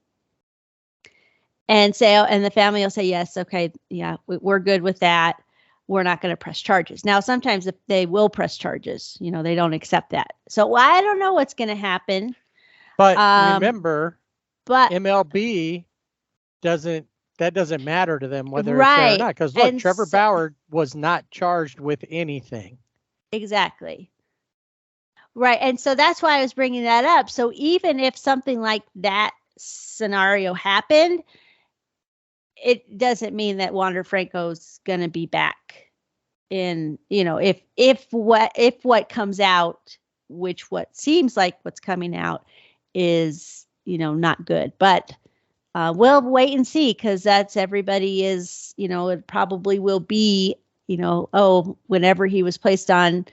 and the family will say, yes, okay, yeah, we're good with that. We're not going to press charges. Now, sometimes if they will press charges, they don't accept that. So I don't know what's going to happen. But remember, but MLB doesn't matter to them whether right. it's fair or not. Because look, Trevor Bauer was not charged with anything. Exactly. Right. And so that's why I was bringing that up. So even if something like that scenario happened, it doesn't mean that Wander Franco's going to be back in, if what comes out, which what seems like what's coming out is, not good. But we'll wait and see, because everybody is, it probably will be, whenever he was placed on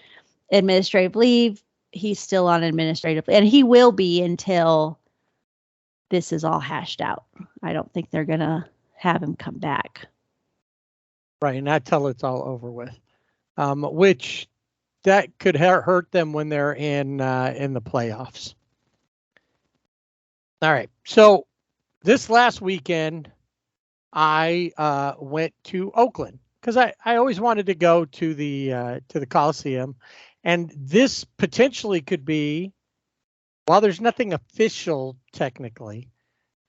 administrative leave, he's still on administrative, and he will be until this is all hashed out. I don't think they're going to have him come back. Right, not till it's all over with. Which that could hurt them when they're in the playoffs. All right, so this last weekend, I went to Oakland because I always wanted to go to the Coliseum, and this potentially could be, while there's nothing official technically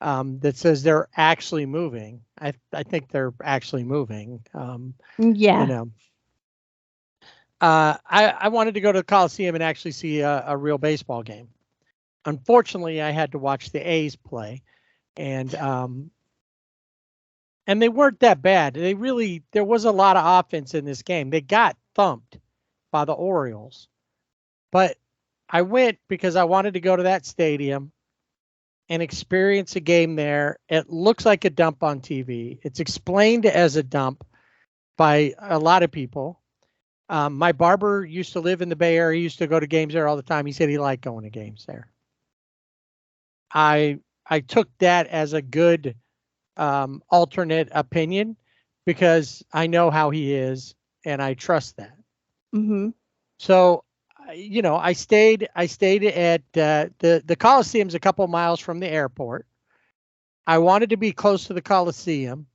that says they're actually moving. I think they're actually moving. Yeah. I wanted to go to the Coliseum and actually see a real baseball game. Unfortunately, I had to watch the A's play, and they weren't that bad. There was a lot of offense in this game. They got thumped by the Orioles, but I went because I wanted to go to that stadium and experience a game there. It looks like a dump on TV. It's explained as a dump by a lot of people. My barber used to live in the Bay Area. He used to go to games there all the time. He said he liked going to games there. I took that as a good alternate opinion because I know how he is and I trust that. Mm-hmm. So, I stayed at the Coliseum's a couple miles from the airport. I wanted to be close to the Coliseum.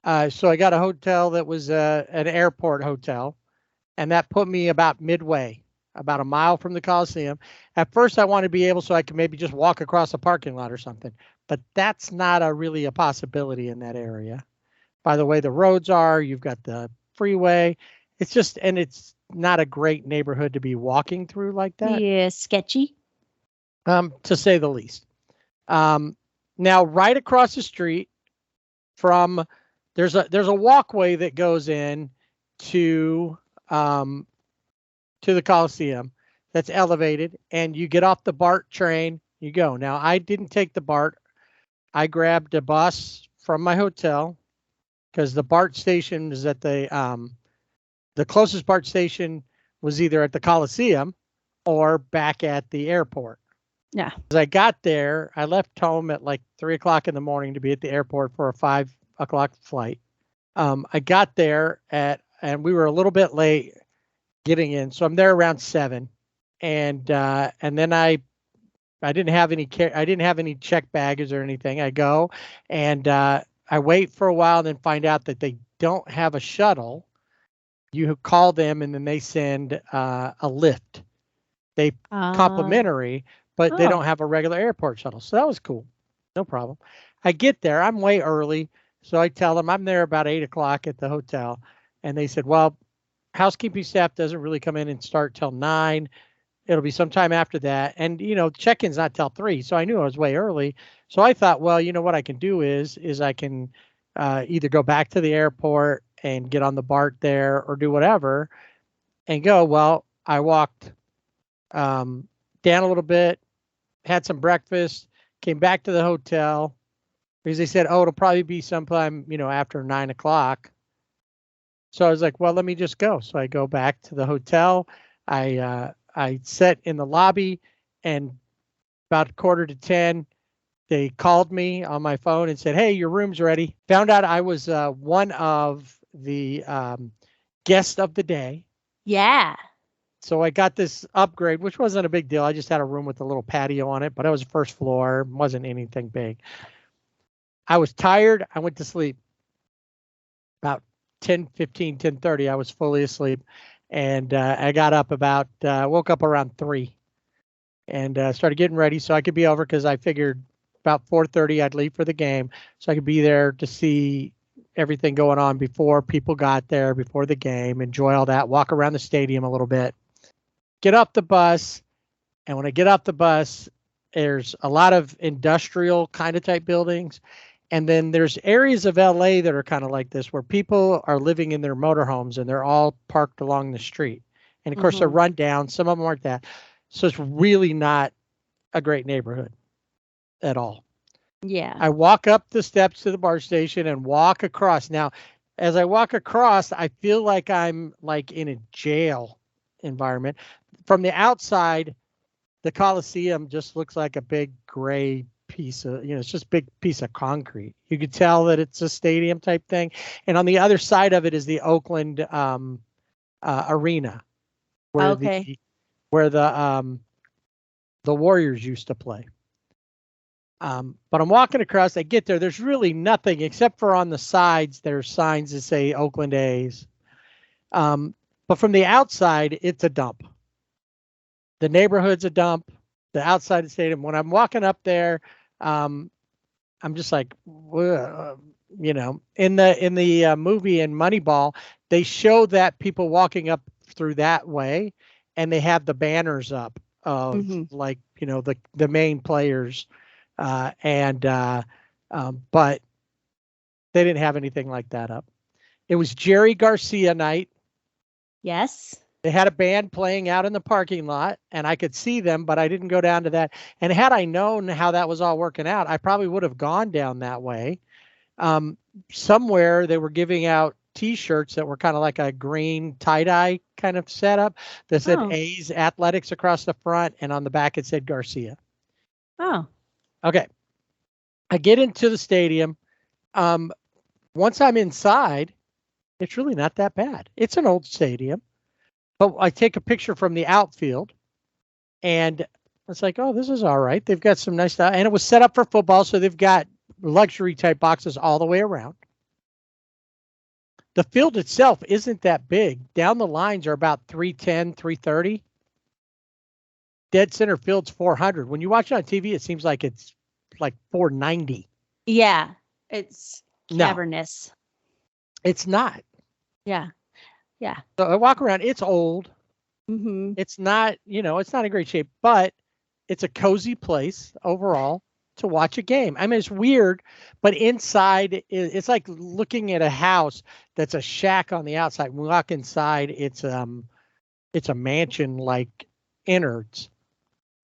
So I got a hotel that was an airport hotel, and that put me about midway, about a mile from the Coliseum. At first, I wanted to be able so I could maybe just walk across a parking lot or something, but that's not really a possibility in that area. By the way the roads are, you've got the freeway. It's not a great neighborhood to be walking through like that. Yeah, sketchy. To say the least. Now, right across the street from there's a walkway that goes in to the Coliseum that's elevated, and you get off the BART train, you go. Now, I didn't take the BART. I grabbed a bus from my hotel because the BART station is at the closest BART station was either at the Coliseum or back at the airport. Yeah. As I got there, I left home at like 3:00 in the morning to be at the airport for a 5:00 flight. I got there and we were a little bit late getting in, so I'm there around 7, and then I didn't have any check baggage or anything. I go and I wait for a while, and then find out that they don't have a shuttle. You call them, and then they send a lift. They complimentary, but they don't have a regular airport shuttle. So that was cool. No problem. I get there. I'm way early. So I tell them I'm there about 8:00 at the hotel. And they said, well, housekeeping staff doesn't really come in and start till 9. It'll be sometime after that. And, check-in's not till 3. So I knew I was way early. So I thought, well, what I can do is I can either go back to the airport and get on the BART there or do whatever and go. Well, I walked down a little bit, had some breakfast, came back to the hotel because they said, it'll probably be sometime, after 9:00. So I was like, well, let me just go. So I go back to the hotel. I sit in the lobby, and about 9:45, they called me on my phone and said, hey, your room's ready. Found out I was one of the guests of the day. Yeah. So I got this upgrade, which wasn't a big deal. I just had a room with a little patio on it, but it was first floor. Wasn't anything big. I was tired. I went to sleep. About 10:15, 10:30, I was fully asleep. And I got up woke up around 3 and started getting ready so I could be over, because I figured about 4:30 I'd leave for the game, so I could be there to see everything going on before people got there, before the game, enjoy all that, walk around the stadium a little bit, get off the bus. And when I get off the bus, there's a lot of industrial kind of type buildings. And then there's areas of LA that are kind of like this, where people are living in their motorhomes and they're all parked along the street. And of course, they're run down. Some of them aren't that. So it's really not a great neighborhood at all. Yeah. I walk up the steps to the BART station and walk across. Now, as I walk across, I feel like I'm like in a jail environment. From the outside, the Coliseum just looks like a big gray piece of, it's just a big piece of concrete. You could tell that it's a stadium type thing. And on the other side of it is the Oakland arena, where the Warriors used to play. But I'm walking across, I get there, there's really nothing except for on the sides, there's signs that say Oakland A's. But from the outside, it's a dump. The neighborhood's a dump. The outside of the stadium. When I'm walking up there, I'm just like, in the movie in Moneyball, they show that people walking up through that way, and they have the banners up of the main players, but they didn't have anything like that up. It was Jerry Garcia night. Yes. They had a band playing out in the parking lot, and I could see them, but I didn't go down to that. And had I known how that was all working out, I probably would have gone down that way. Somewhere they were giving out T-shirts that were kind of like a green tie-dye kind of setup that said A's Athletics across the front, and on the back it said Garcia. Oh. Okay. I get into the stadium. Once I'm inside, it's really not that bad. It's an old stadium. But I take a picture from the outfield, and it's like, oh, this is all right. They've got some nice stuff. And it was set up for football, so they've got luxury type boxes all the way around. The field itself isn't that big. Down the lines are about 310, 330. Dead center field's 400. When you watch it on TV, it seems like it's like 490. Yeah, it's cavernous. No, it's not. Yeah. Yeah. So I walk around. It's old. Mm-hmm. It's not, it's not in great shape, but it's a cozy place overall to watch a game. I mean, it's weird, but inside, it's like looking at a house that's a shack on the outside. When we walk inside, it's a mansion like innards.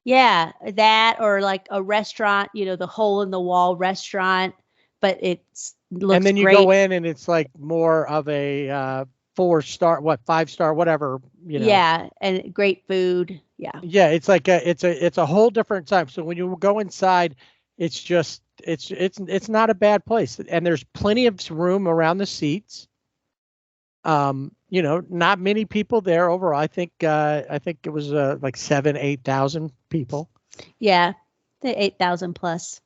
Yeah, that, or like a restaurant, the hole in the wall restaurant, but looks great. And then you go in, and it's like more of a 4-star, 5-star, whatever, Yeah, and great food. Yeah. Yeah, it's like it's a whole different time. So when you go inside, it's just it's not a bad place, and there's plenty of room around the seats. Not many people there overall. I think it was like 8,000 people. Yeah, the 8,000 plus.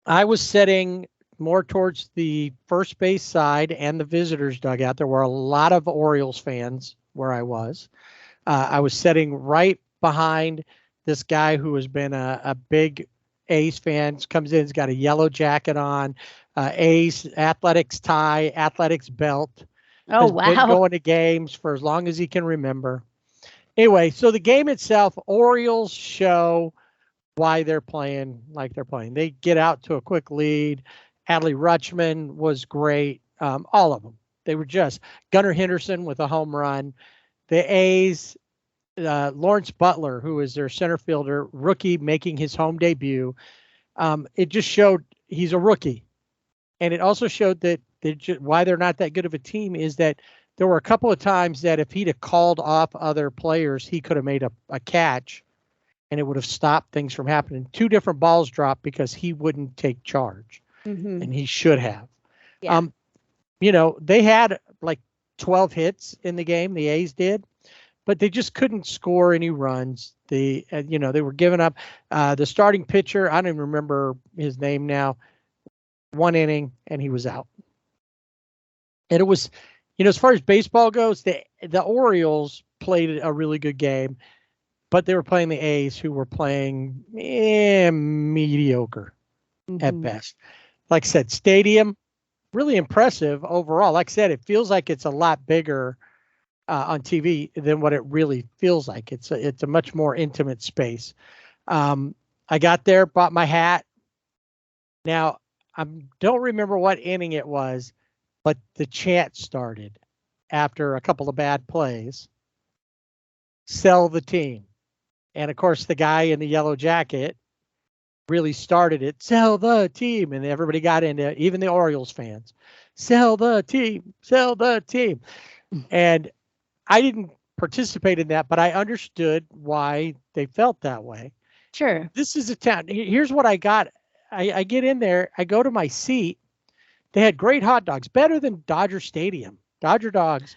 I was sitting more towards the first base side and the visitors dugout. There were a lot of Orioles fans where I was. I was sitting right behind this guy who has been a big A's fan. Comes in, he's got a yellow jacket on, A's Athletics tie, Athletics belt. Oh, has wow. been going to games for as long as he can remember. Anyway, so the game itself, Orioles show why they're playing like they're playing. They get out to a quick lead. Adley Rutschman was great. All of them. They were just Gunnar Henderson with a home run. The A's, Lawrence Butler, who is their center fielder, rookie, making his home debut. It just showed he's a rookie. And it also showed that why they're not that good of a team is that there were a couple of times that if he'd have called off other players, he could have made a catch and it would have stopped things from happening. 2 different balls dropped because he wouldn't take charge, and he should have. Yeah. They had like 12 hits in the game, the A's did, but they just couldn't score any runs. They were giving up. The starting pitcher, I don't even remember his name now, 1 inning and he was out. And it was, as far as baseball goes, the Orioles played a really good game, but they were playing the A's, who were playing mediocre at best. Like I said, stadium, really impressive overall. Like I said, it feels like it's a lot bigger on TV than what it really feels like. It's a much more intimate space. I got there, bought my hat. Now, I don't remember what inning it was, but the chant started after a couple of bad plays. Sell the team. And of course, the guy in the yellow jacket really started it. Sell the team. And everybody got into it, even the Orioles fans. Sell the team. Sell the team. And I didn't participate in that, but I understood why they felt that way. Sure. This is a town. Here's what I got. I get in there. I go to my seat. They had great hot dogs, better than Dodger Stadium. Dodger dogs,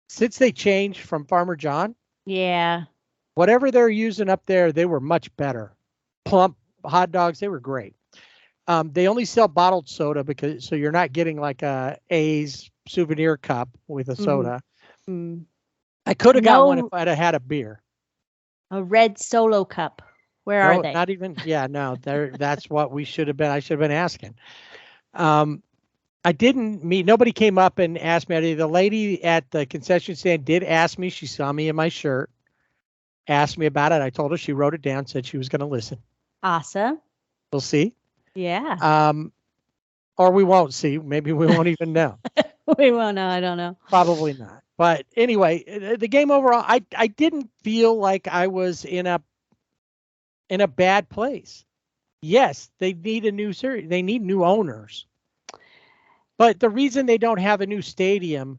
since they changed from Farmer John. Yeah. Whatever they're using up there, they were much better. Plump hot dogs, they were great. They only sell bottled soda so you're not getting like a A's souvenir cup with a soda. I could have got one if I'd have had a beer. A red Solo cup. Where are they? Not even. Yeah, no. That's what we should have been. I should have been asking. I didn't meet. Nobody came up and asked me. The lady at the concession stand did ask me. She saw me in my shirt. Asked me about it. I told her. She wrote it down. Said she was going to listen. Awesome. We'll see. Yeah. Or we won't see. Maybe we won't even know. We won't know. I don't know. Probably not. But anyway, the game overall, I didn't feel like I was in a bad place. Yes, they need a new series. They need new owners. But the reason they don't have a new stadium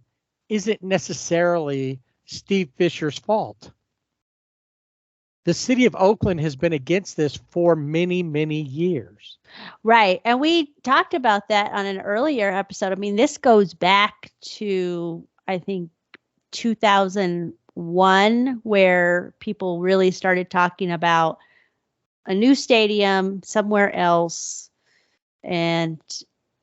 isn't necessarily Steve Fisher's fault. The city of Oakland has been against this for many, many years. Right. And we talked about that on an earlier episode. I mean, this goes back to, I think, 2001, where people really started talking about a new stadium somewhere else. And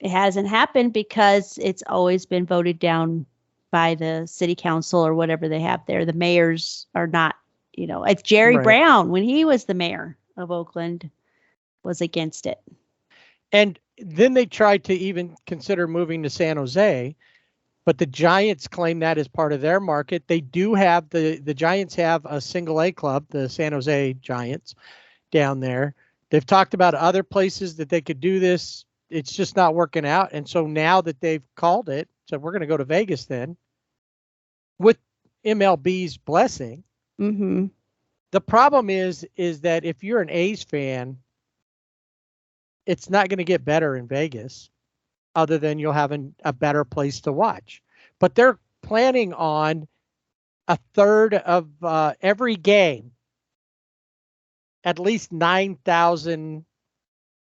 it hasn't happened because it's always been voted down by the city council or whatever they have there. The mayors are not, it's Jerry Brown, when he was the mayor of Oakland, was against it. And then they tried to even consider moving to San Jose, but the Giants claim that as part of their market. They do have the Giants have a single A club, the San Jose Giants, down there. They've talked about other places that they could do this. It's just not working out. And so now that they've called it, so we're going to go to Vegas then with MLB's blessing. Mm-hmm. The problem is that if you're an A's fan, it's not going to get better in Vegas other than you'll have a better place to watch. But they're planning on a third of every game. At least 9,000,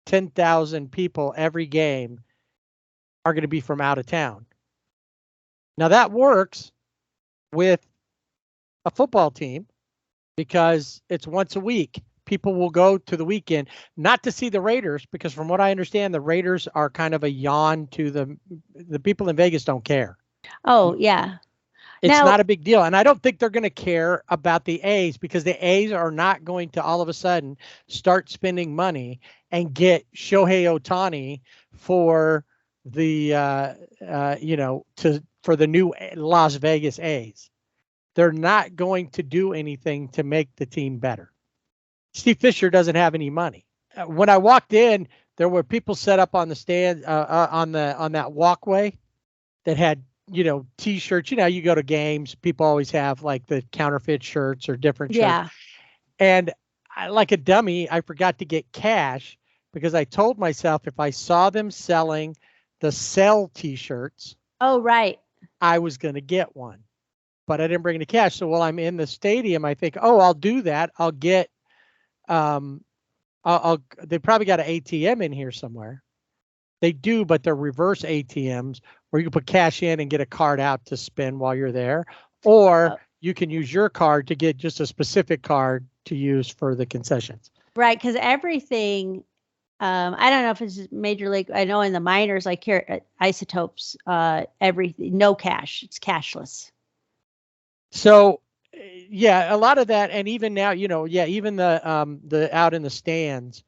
10,000 people every game are going to be from out of town. Now that works with a football team because it's once a week. People will go to the weekend, not to see the Raiders, because from what I understand, the Raiders are kind of a yawn to the people in Vegas don't care. Oh, yeah. It's not a big deal. And I don't think they're going to care about the A's because the A's are not going to all of a sudden start spending money and get Shohei Ohtani for the, for the new Las Vegas A's. They're not going to do anything to make the team better. Steve Fisher doesn't have any money. When I walked in, there were people set up on the stand, on that walkway that had, T-shirts. You go to games, people always have like the counterfeit shirts or different shirts. Yeah. And like a dummy, I forgot to get cash because I told myself if I saw them selling the sell T-shirts. Oh, right. I was going to get one, but I didn't bring any cash. So while I'm in the stadium, I think, oh, I'll do that. I'll get, they probably got an ATM in here somewhere. They do, but they're reverse ATMs where you can put cash in and get a card out to spend while you're there. Or you can use your card to get just a specific card to use for the concessions. Right, because everything, I don't know if it's major league. I know in the minors, like here at Isotopes, everything, no cash. It's cashless. So, yeah, a lot of that, and even now, even the out in the stands.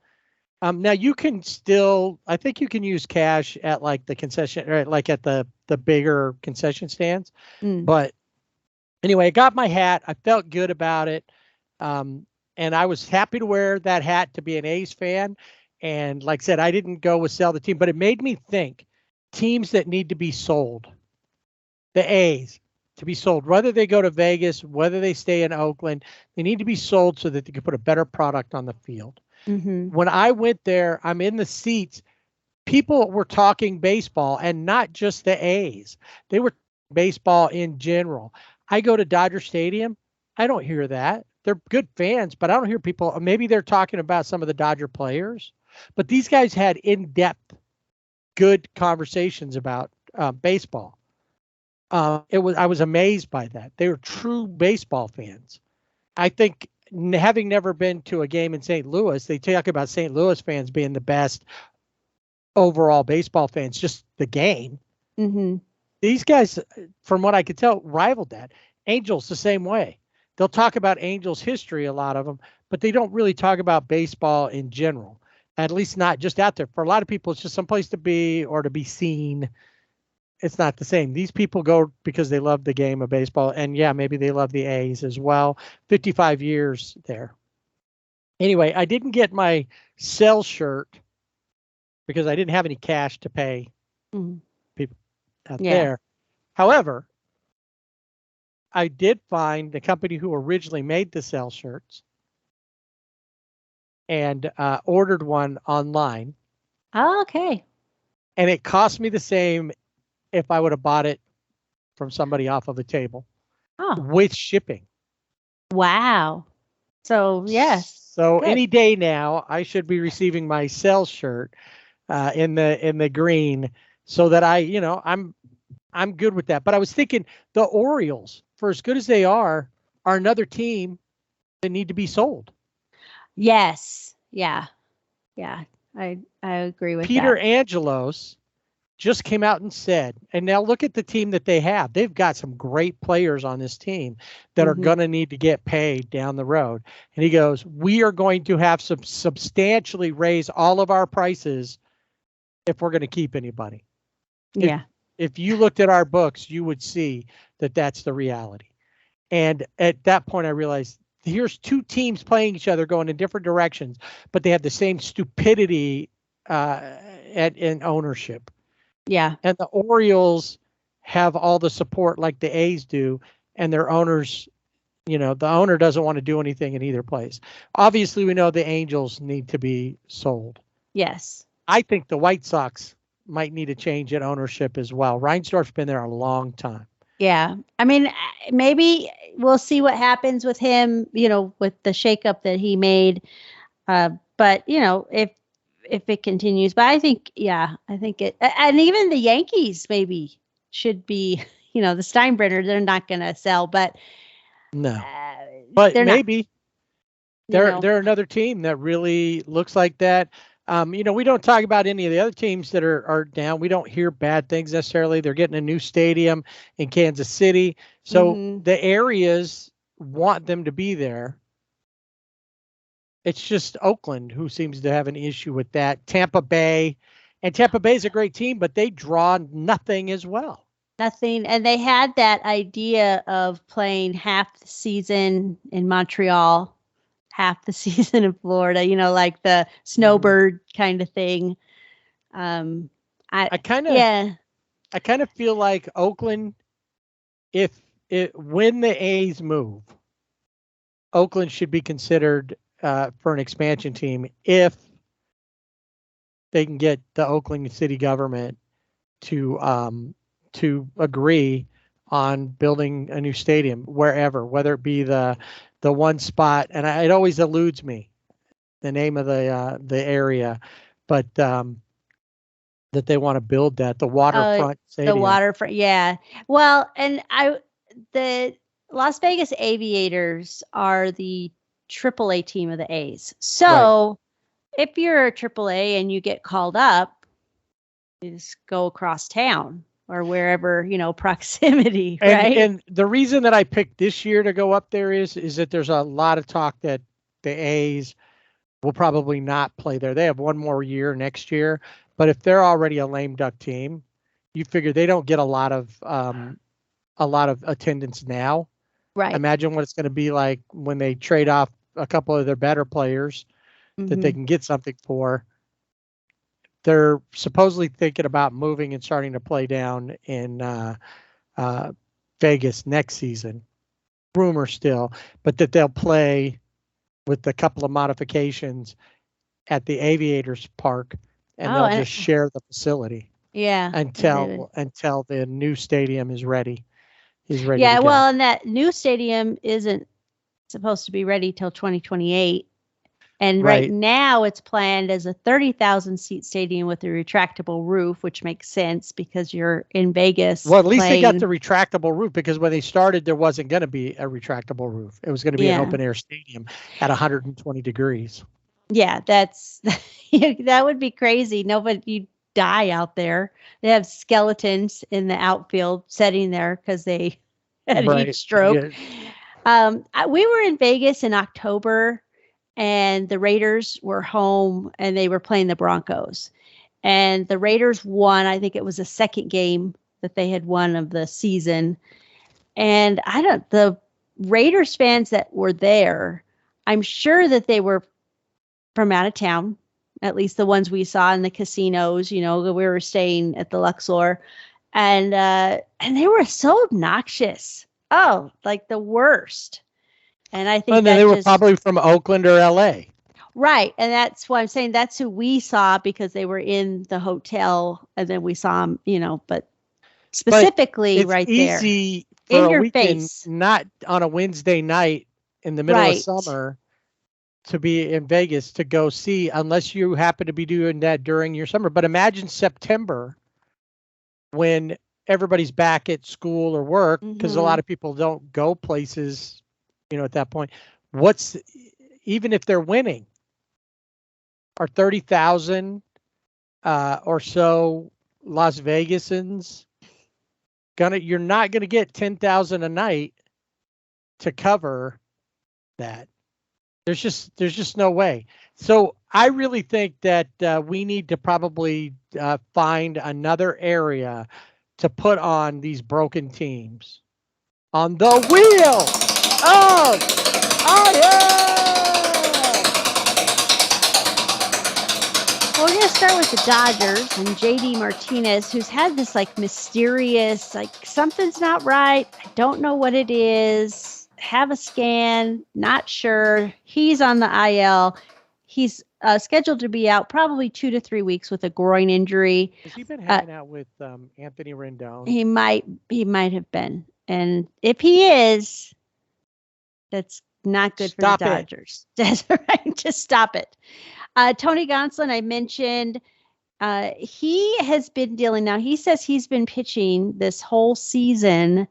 Now you can still, I think you can use cash at like the concession, or like at the bigger concession stands. But anyway, I got my hat. I felt good about it. And I was happy to wear that hat to be an A's fan. And like I said, I didn't go with sell the team, but it made me think teams that need to be sold, the A's to be sold, whether they go to Vegas, whether they stay in Oakland, they need to be sold so that they can put a better product on the field. When I went there, I'm in the seats. People were talking baseball, and not just the A's. They were baseball in general. I go to Dodger Stadium. I don't hear that. They're good fans, but I don't hear people. Maybe they're talking about some of the Dodger players, but these guys had in-depth, good conversations about baseball. I was amazed by that. They were true baseball fans. I think, having never been to a game in St. Louis, they talk about St. Louis fans being the best overall baseball fans, just the game. These guys, from what I could tell, rivaled that. Angels the same way. They'll talk about Angels history, a lot of them, but they don't really talk about baseball in general, at least not just out there. For a lot of people, it's just someplace to be or to be seen. It's not the same. These people go because they love the game of baseball. And yeah, maybe they love the A's as well. 55 years there. Anyway, I didn't get my sell shirt because I didn't have any cash to pay people out there. However, I did find the company who originally made the sell shirts and ordered one online. Oh, okay. And it cost me the same if I would have bought it from somebody off of a table with shipping. Wow. So, yes. So any day now, I should be receiving my sell shirt in the green, so that I'm good with that. But I was thinking the Orioles, for as good as they are another team that need to be sold. Yes. Yeah. Yeah. I agree with Peter that. Angelos just came out and said, and now look at the team that they have. They've got some great players on this team that are going to need to get paid down the road. And he goes, we are going to have to substantially raise all of our prices if we're going to keep anybody. Yeah. If you looked at our books, you would see that that's the reality. And at that point, I realized here's two teams playing each other going in different directions, but they have the same stupidity in ownership. Yeah. And the Orioles have all the support like the A's do, and their owners, the owner doesn't want to do anything in either place. Obviously, we know the Angels need to be sold. Yes. I think the White Sox might need a change in ownership as well. Reinsdorf's been there a long time. Yeah. I mean, maybe we'll see what happens with him, with the shakeup that he made. But, if it continues, but I think it, and even the Yankees maybe should be, the Steinbrenner, they're not going to sell, but no, but maybe they're another team that really looks like that. We don't talk about any of the other teams that are down. We don't hear bad things necessarily. They're getting a new stadium in Kansas City. So the areas want them to be there. It's just Oakland who seems to have an issue with that. Tampa Bay is a great team, but they draw nothing as well. Nothing. And they had that idea of playing half the season in Montreal, half the season in Florida, like the snowbird kind of thing. I kind of feel like Oakland, when the A's move, Oakland should be considered for an expansion team if they can get the Oakland city government to agree on building a new stadium wherever, whether it be the one spot, and it always eludes me the name of the area, but that they want to build the waterfront stadium. The waterfront, yeah. Well, and the Las Vegas Aviators are the AAA team of the A's. So if you're a AAA and you get called up, you just go across town or wherever, proximity, right? And the reason that I picked this year to go up there is that there's a lot of talk that the A's will probably not play there. They have one more year next year, but if they're already a lame duck team, you figure they don't get a lot of attendance now. Right. Imagine what it's going to be like when they trade off a couple of their better players that they can get something for. They're supposedly thinking about moving and starting to play down in Vegas next season. Rumor still, but that they'll play with a couple of modifications at the Aviators Park, and they'll just share the facility. Yeah. Until the new stadium is ready. Yeah, well, and that new stadium isn't supposed to be ready till 2028. And right now it's planned as a 30,000 seat stadium with a retractable roof, which makes sense because you're in Vegas. Well, at least they got the retractable roof, because when they started, there wasn't going to be a retractable roof. It was going to be an open air stadium at 120 degrees. Yeah, that would be crazy. Nobody, you'd die out there. They have skeletons in the outfield sitting there because they had a heat stroke. Yeah. We were in Vegas in October, and the Raiders were home and they were playing the Broncos, and the Raiders won. I think it was the second game that they had won of the season. And the Raiders fans that were there, I'm sure that they were from out of town, at least the ones we saw in the casinos, we were staying at the Luxor, and they were so obnoxious. Oh, like the worst. And I think they were probably from Oakland or LA. Right. And that's why I'm saying that's who we saw, because they were in the hotel and then we saw them, but specifically it's right easy there for in your weekend, face. Not on a Wednesday night in the middle of summer, to be in Vegas to go see, unless you happen to be doing that during your summer. But imagine September, when everybody's back at school or work, because a lot of people don't go places, at that point. Even if they're winning, are 30,000 or so Las Vegasans you're not gonna get 10,000 a night to cover that. There's just no way. So I really think that we need to probably find another area to put on these broken teams on the wheel. Oh, Well, we're going to start with the Dodgers and JD Martinez, who's had this mysterious, something's not right. I don't know what it is. Have a scan. Not sure. He's on the IL. He's scheduled to be out probably 2 to 3 weeks with a groin injury. Has he been hanging out with Anthony Rendon? He might have been. And if he is, that's not good for the Dodgers. That's right. Just stop it. Tony Gonsolin, I mentioned, he has been dealing now. He says he's been pitching this whole season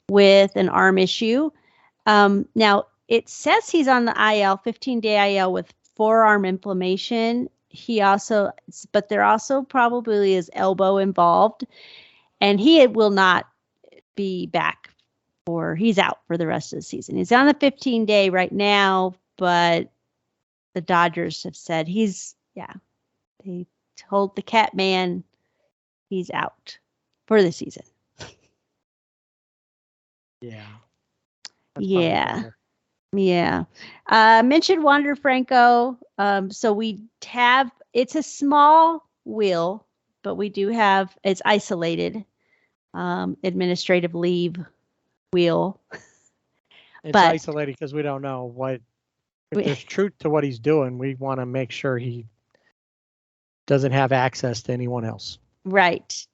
with an arm issue. Now, it says he's on the IL, 15-day IL with forearm inflammation. But there also probably is elbow involved, and he will not be back. He's out for the rest of the season. He's on the 15-day right now, but the Dodgers have said they told the Cat Man he's out for the season. Yeah. Yeah. Mentioned Wander Franco. So it's a small wheel, but we do have, it's isolated, administrative leave wheel. It's isolated because we don't know if there's truth to what he's doing. We want to make sure he doesn't have access to anyone else. Right.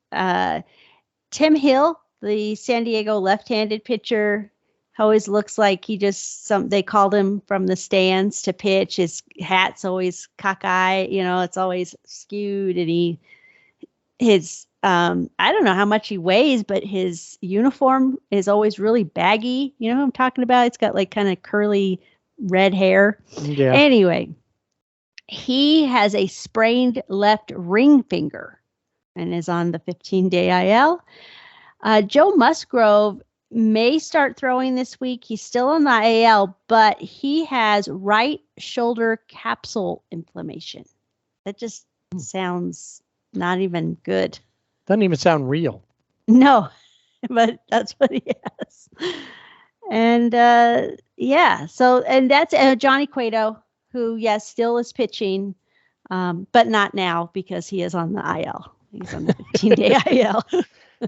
Tim Hill, the San Diego left-handed pitcher, always looks like they called him from the stands to pitch. His hat's always cockeyed, it's always skewed, and I don't know how much he weighs, but his uniform is always really baggy. You know what I'm talking about? It's got like kind of curly red hair. Yeah. Anyway, he has a sprained left ring finger and is on the 15-day IL. Joe Musgrove may start throwing this week. He's still on the IL, but he has right shoulder capsule inflammation. That just sounds not even good. Doesn't even sound real. No, but that's what he has. And and that's Johnny Cueto, who, yes, still is pitching, but not now because he is on the IL. He's on the 15-day IL.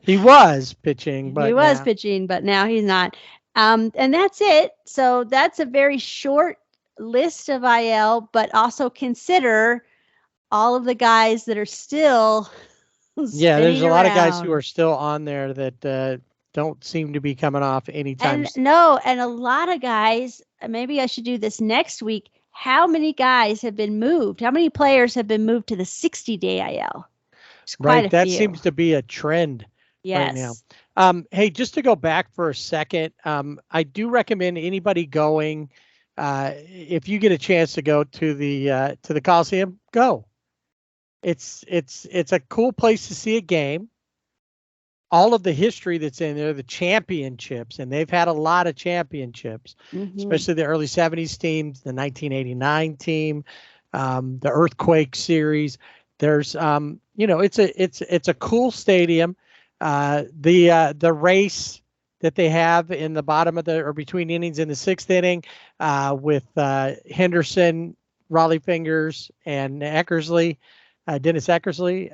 He was pitching, but now he's not. And that's it. So that's a very short list of IL, but also consider all of the guys that are still. Yeah, there's a lot of guys who are still on there that don't seem to be coming off anytime. And a lot of guys, maybe I should do this next week. How many guys have been moved? How many players have been moved to the 60-day IL? Right, that seems to be a trend right now. Hey, just to go back for a second, I do recommend anybody going, if you get a chance to go to the Coliseum, go. It's a cool place to see a game. All of the history that's in there, the championships, and they've had a lot of championships, especially the early 70s teams, the 1989 team, the Earthquake series. There's it's a cool stadium. The race that they have in the bottom of or between innings in the 6th inning with Henderson, Raleigh Fingers, and Eckersley. Dennis Eckersley,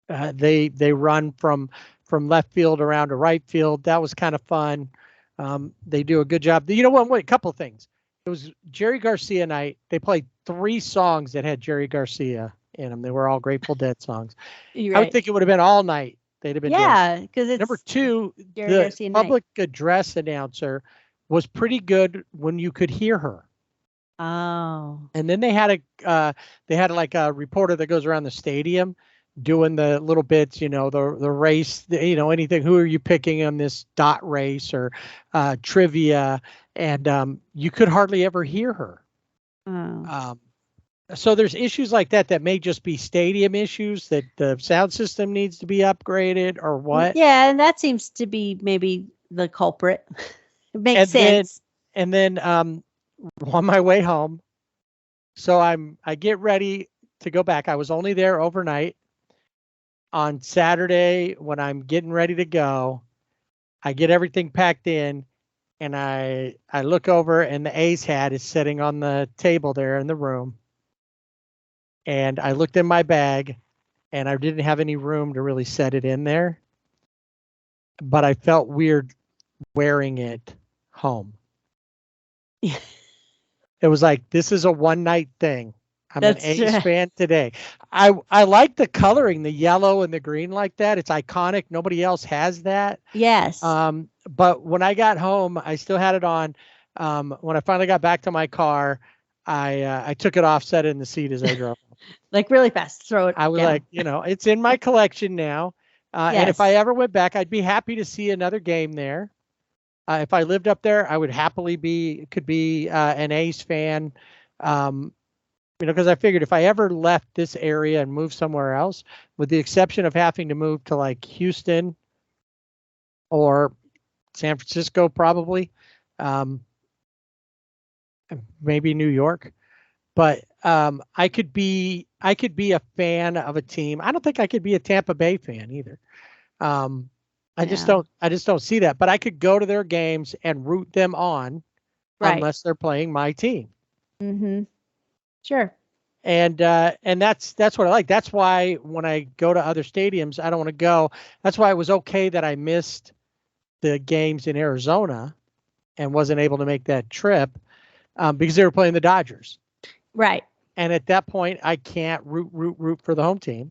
they run from left field around to right field. That was kind of fun. They do a good job. You know what? Wait, a couple of things. It was Jerry Garcia night. They played 3 songs that had Jerry Garcia in them. They were all Grateful Dead songs. Right. I would think it would have been all night. They'd have been because it's number 2. Jerry The Garcia public night. address announcer was pretty good when you could hear her. Oh. And then they had like a reporter that goes around the stadium doing the little bits, the race, anything. Who are you picking on this dot race or trivia? And you could hardly ever hear her. Oh. So there's issues like that may just be stadium issues, that the sound system needs to be upgraded or what. Yeah, and that seems to be maybe the culprit. It makes sense. And then on my way home, so I get ready to go back. I was only there overnight. On Saturday, when I'm getting ready to go, I get everything packed in, and I look over, and the A's hat is sitting on the table there in the room. And I looked in my bag, and I didn't have any room to really set it in there. But I felt weird wearing it home. It was like, this is a one-night thing. I'm an A's fan today. I like the coloring, the yellow and the green like that. It's iconic. Nobody else has that. Yes. But when I got home, I still had it on. When I finally got back to my car, I took it off, set it in the seat as I drove. Like really fast, throw it. I was like, it's in my collection now. And if I ever went back, I'd be happy to see another game there. If I lived up there, I would happily be an A's fan. Because I figured if I ever left this area and moved somewhere else, with the exception of having to move to like Houston or San Francisco, probably, maybe New York, but I could be a fan of a team. I don't think I could be a Tampa Bay fan either. I just don't see that. But I could go to their games and root them on, unless they're playing my team. Mm-hmm. Sure. And that's what I like. That's why when I go to other stadiums, I don't want to go. That's why it was okay that I missed the games in Arizona and wasn't able to make that trip because they were playing the Dodgers. Right. And at that point, I can't root for the home team.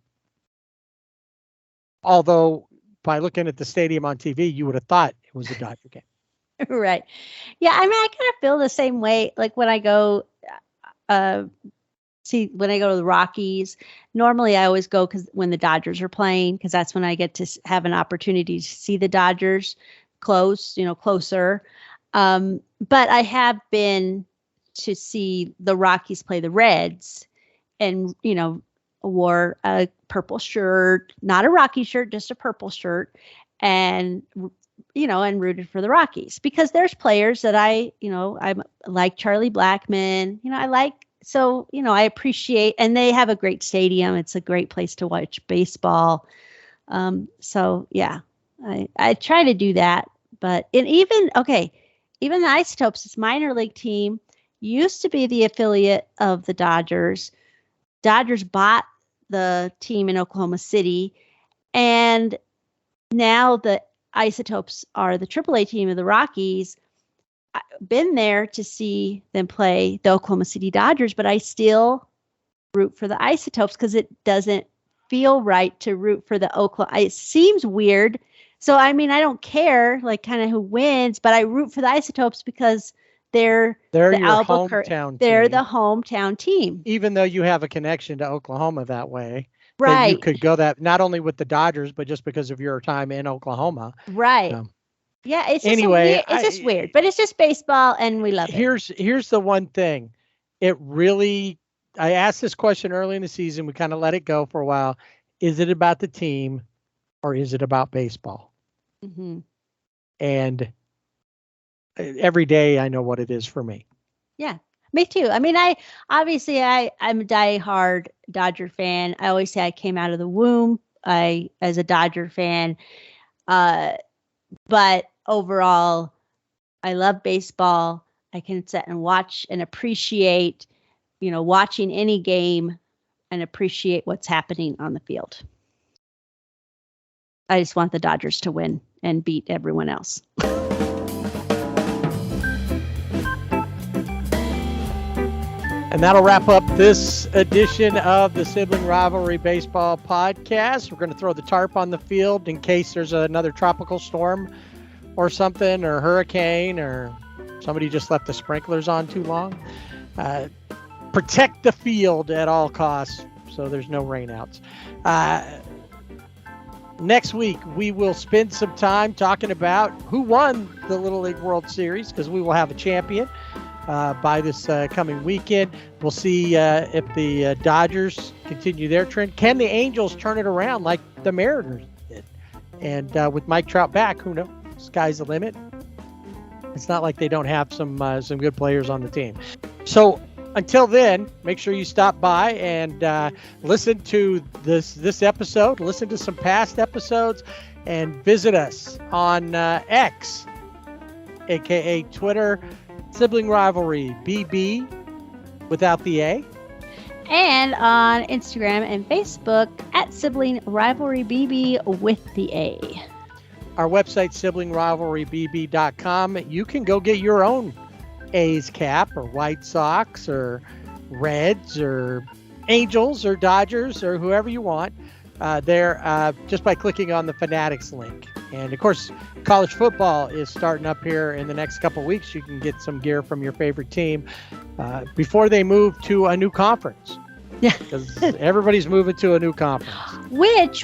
Although by looking at the stadium on TV, you would have thought it was a Dodger game. Right. Yeah. I mean, I kind of feel the same way. Like when I go, when I go to the Rockies, normally I always go when the Dodgers are playing, because that's when I get to have an opportunity to see the Dodgers closer. But I have been to see the Rockies play the Reds, and, wore a purple shirt, not a Rocky shirt, just a purple shirt, and, and rooted for the Rockies, because there's players that I like Charlie Blackmon, I appreciate, and they have a great stadium. It's a great place to watch baseball. I try to do that, but even the Isotopes, this minor league team, used to be the affiliate of the Dodgers. Dodgers bought the team in Oklahoma City, and now the Isotopes are the AAA team of the Rockies. I've been there to see them play the Oklahoma City Dodgers, but I still root for the Isotopes because it doesn't feel right to root for the Oklahoma. It seems weird. So, I mean, I don't care kind of who wins, but I root for the Isotopes because they're your Albuquerque. hometown They're team. the hometown team. Even though you have a connection to Oklahoma that way. Right. You could go that not only with the Dodgers, but just because of your time in Oklahoma. Right. Yeah. It's just it's just weird, but it's just baseball and we love it. Here's the one thing. I asked this question early in the season. We kind of let it go for a while. Is it about the team or is it about baseball? Mm-hmm. And every day I know what it is for me. Yeah, me too. I mean, I'm a diehard Dodger fan. I always say I came out of the womb as a Dodger fan. But overall, I love baseball. I can sit and watch and appreciate, watching any game and appreciate what's happening on the field. I just want the Dodgers to win and beat everyone else. And that'll wrap up this edition of the Sibling Rivalry Baseball Podcast. We're going to throw the tarp on the field in case there's another tropical storm or something, or hurricane, or somebody just left the sprinklers on too long. Protect the field at all costs so there's no rainouts. Next week, we will spend some time talking about who won the Little League World Series, because we will have a champion by this coming weekend. We'll see if the Dodgers continue their trend. Can the Angels turn it around like the Mariners did? And with Mike Trout back, who knows? Sky's the limit. It's not like they don't have some good players on the team. So until then, make sure you stop by and listen to this episode, listen to some past episodes, and visit us on X, aka Twitter, Sibling Rivalry BB without the A. And on Instagram and Facebook at Sibling Rivalry BB with the A. Our website, siblingrivalrybb.com. You can go get your own A's cap, or White Sox, or Reds, or Angels, or Dodgers, or whoever you want there just by clicking on the Fanatics link. And of course, college football is starting up here in the next couple of weeks. You can get some gear from your favorite team before they move to a new conference. Yeah. Because everybody's moving to a new conference. Which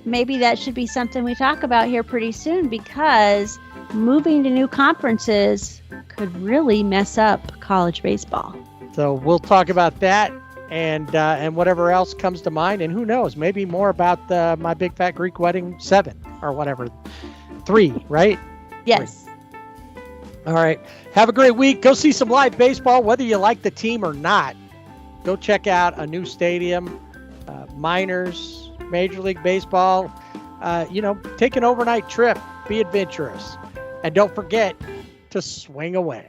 maybe that should be something we talk about here pretty soon, because moving to new conferences could really mess up college baseball. So we'll talk about that and whatever else comes to mind. And who knows, maybe more about My Big Fat Greek Wedding 7 or whatever. 3, right? Yes. 3. All right. Have a great week. Go see some live baseball, whether you like the team or not. Go check out a new stadium, minors, Major League Baseball. Take an overnight trip. Be adventurous. And don't forget to swing away.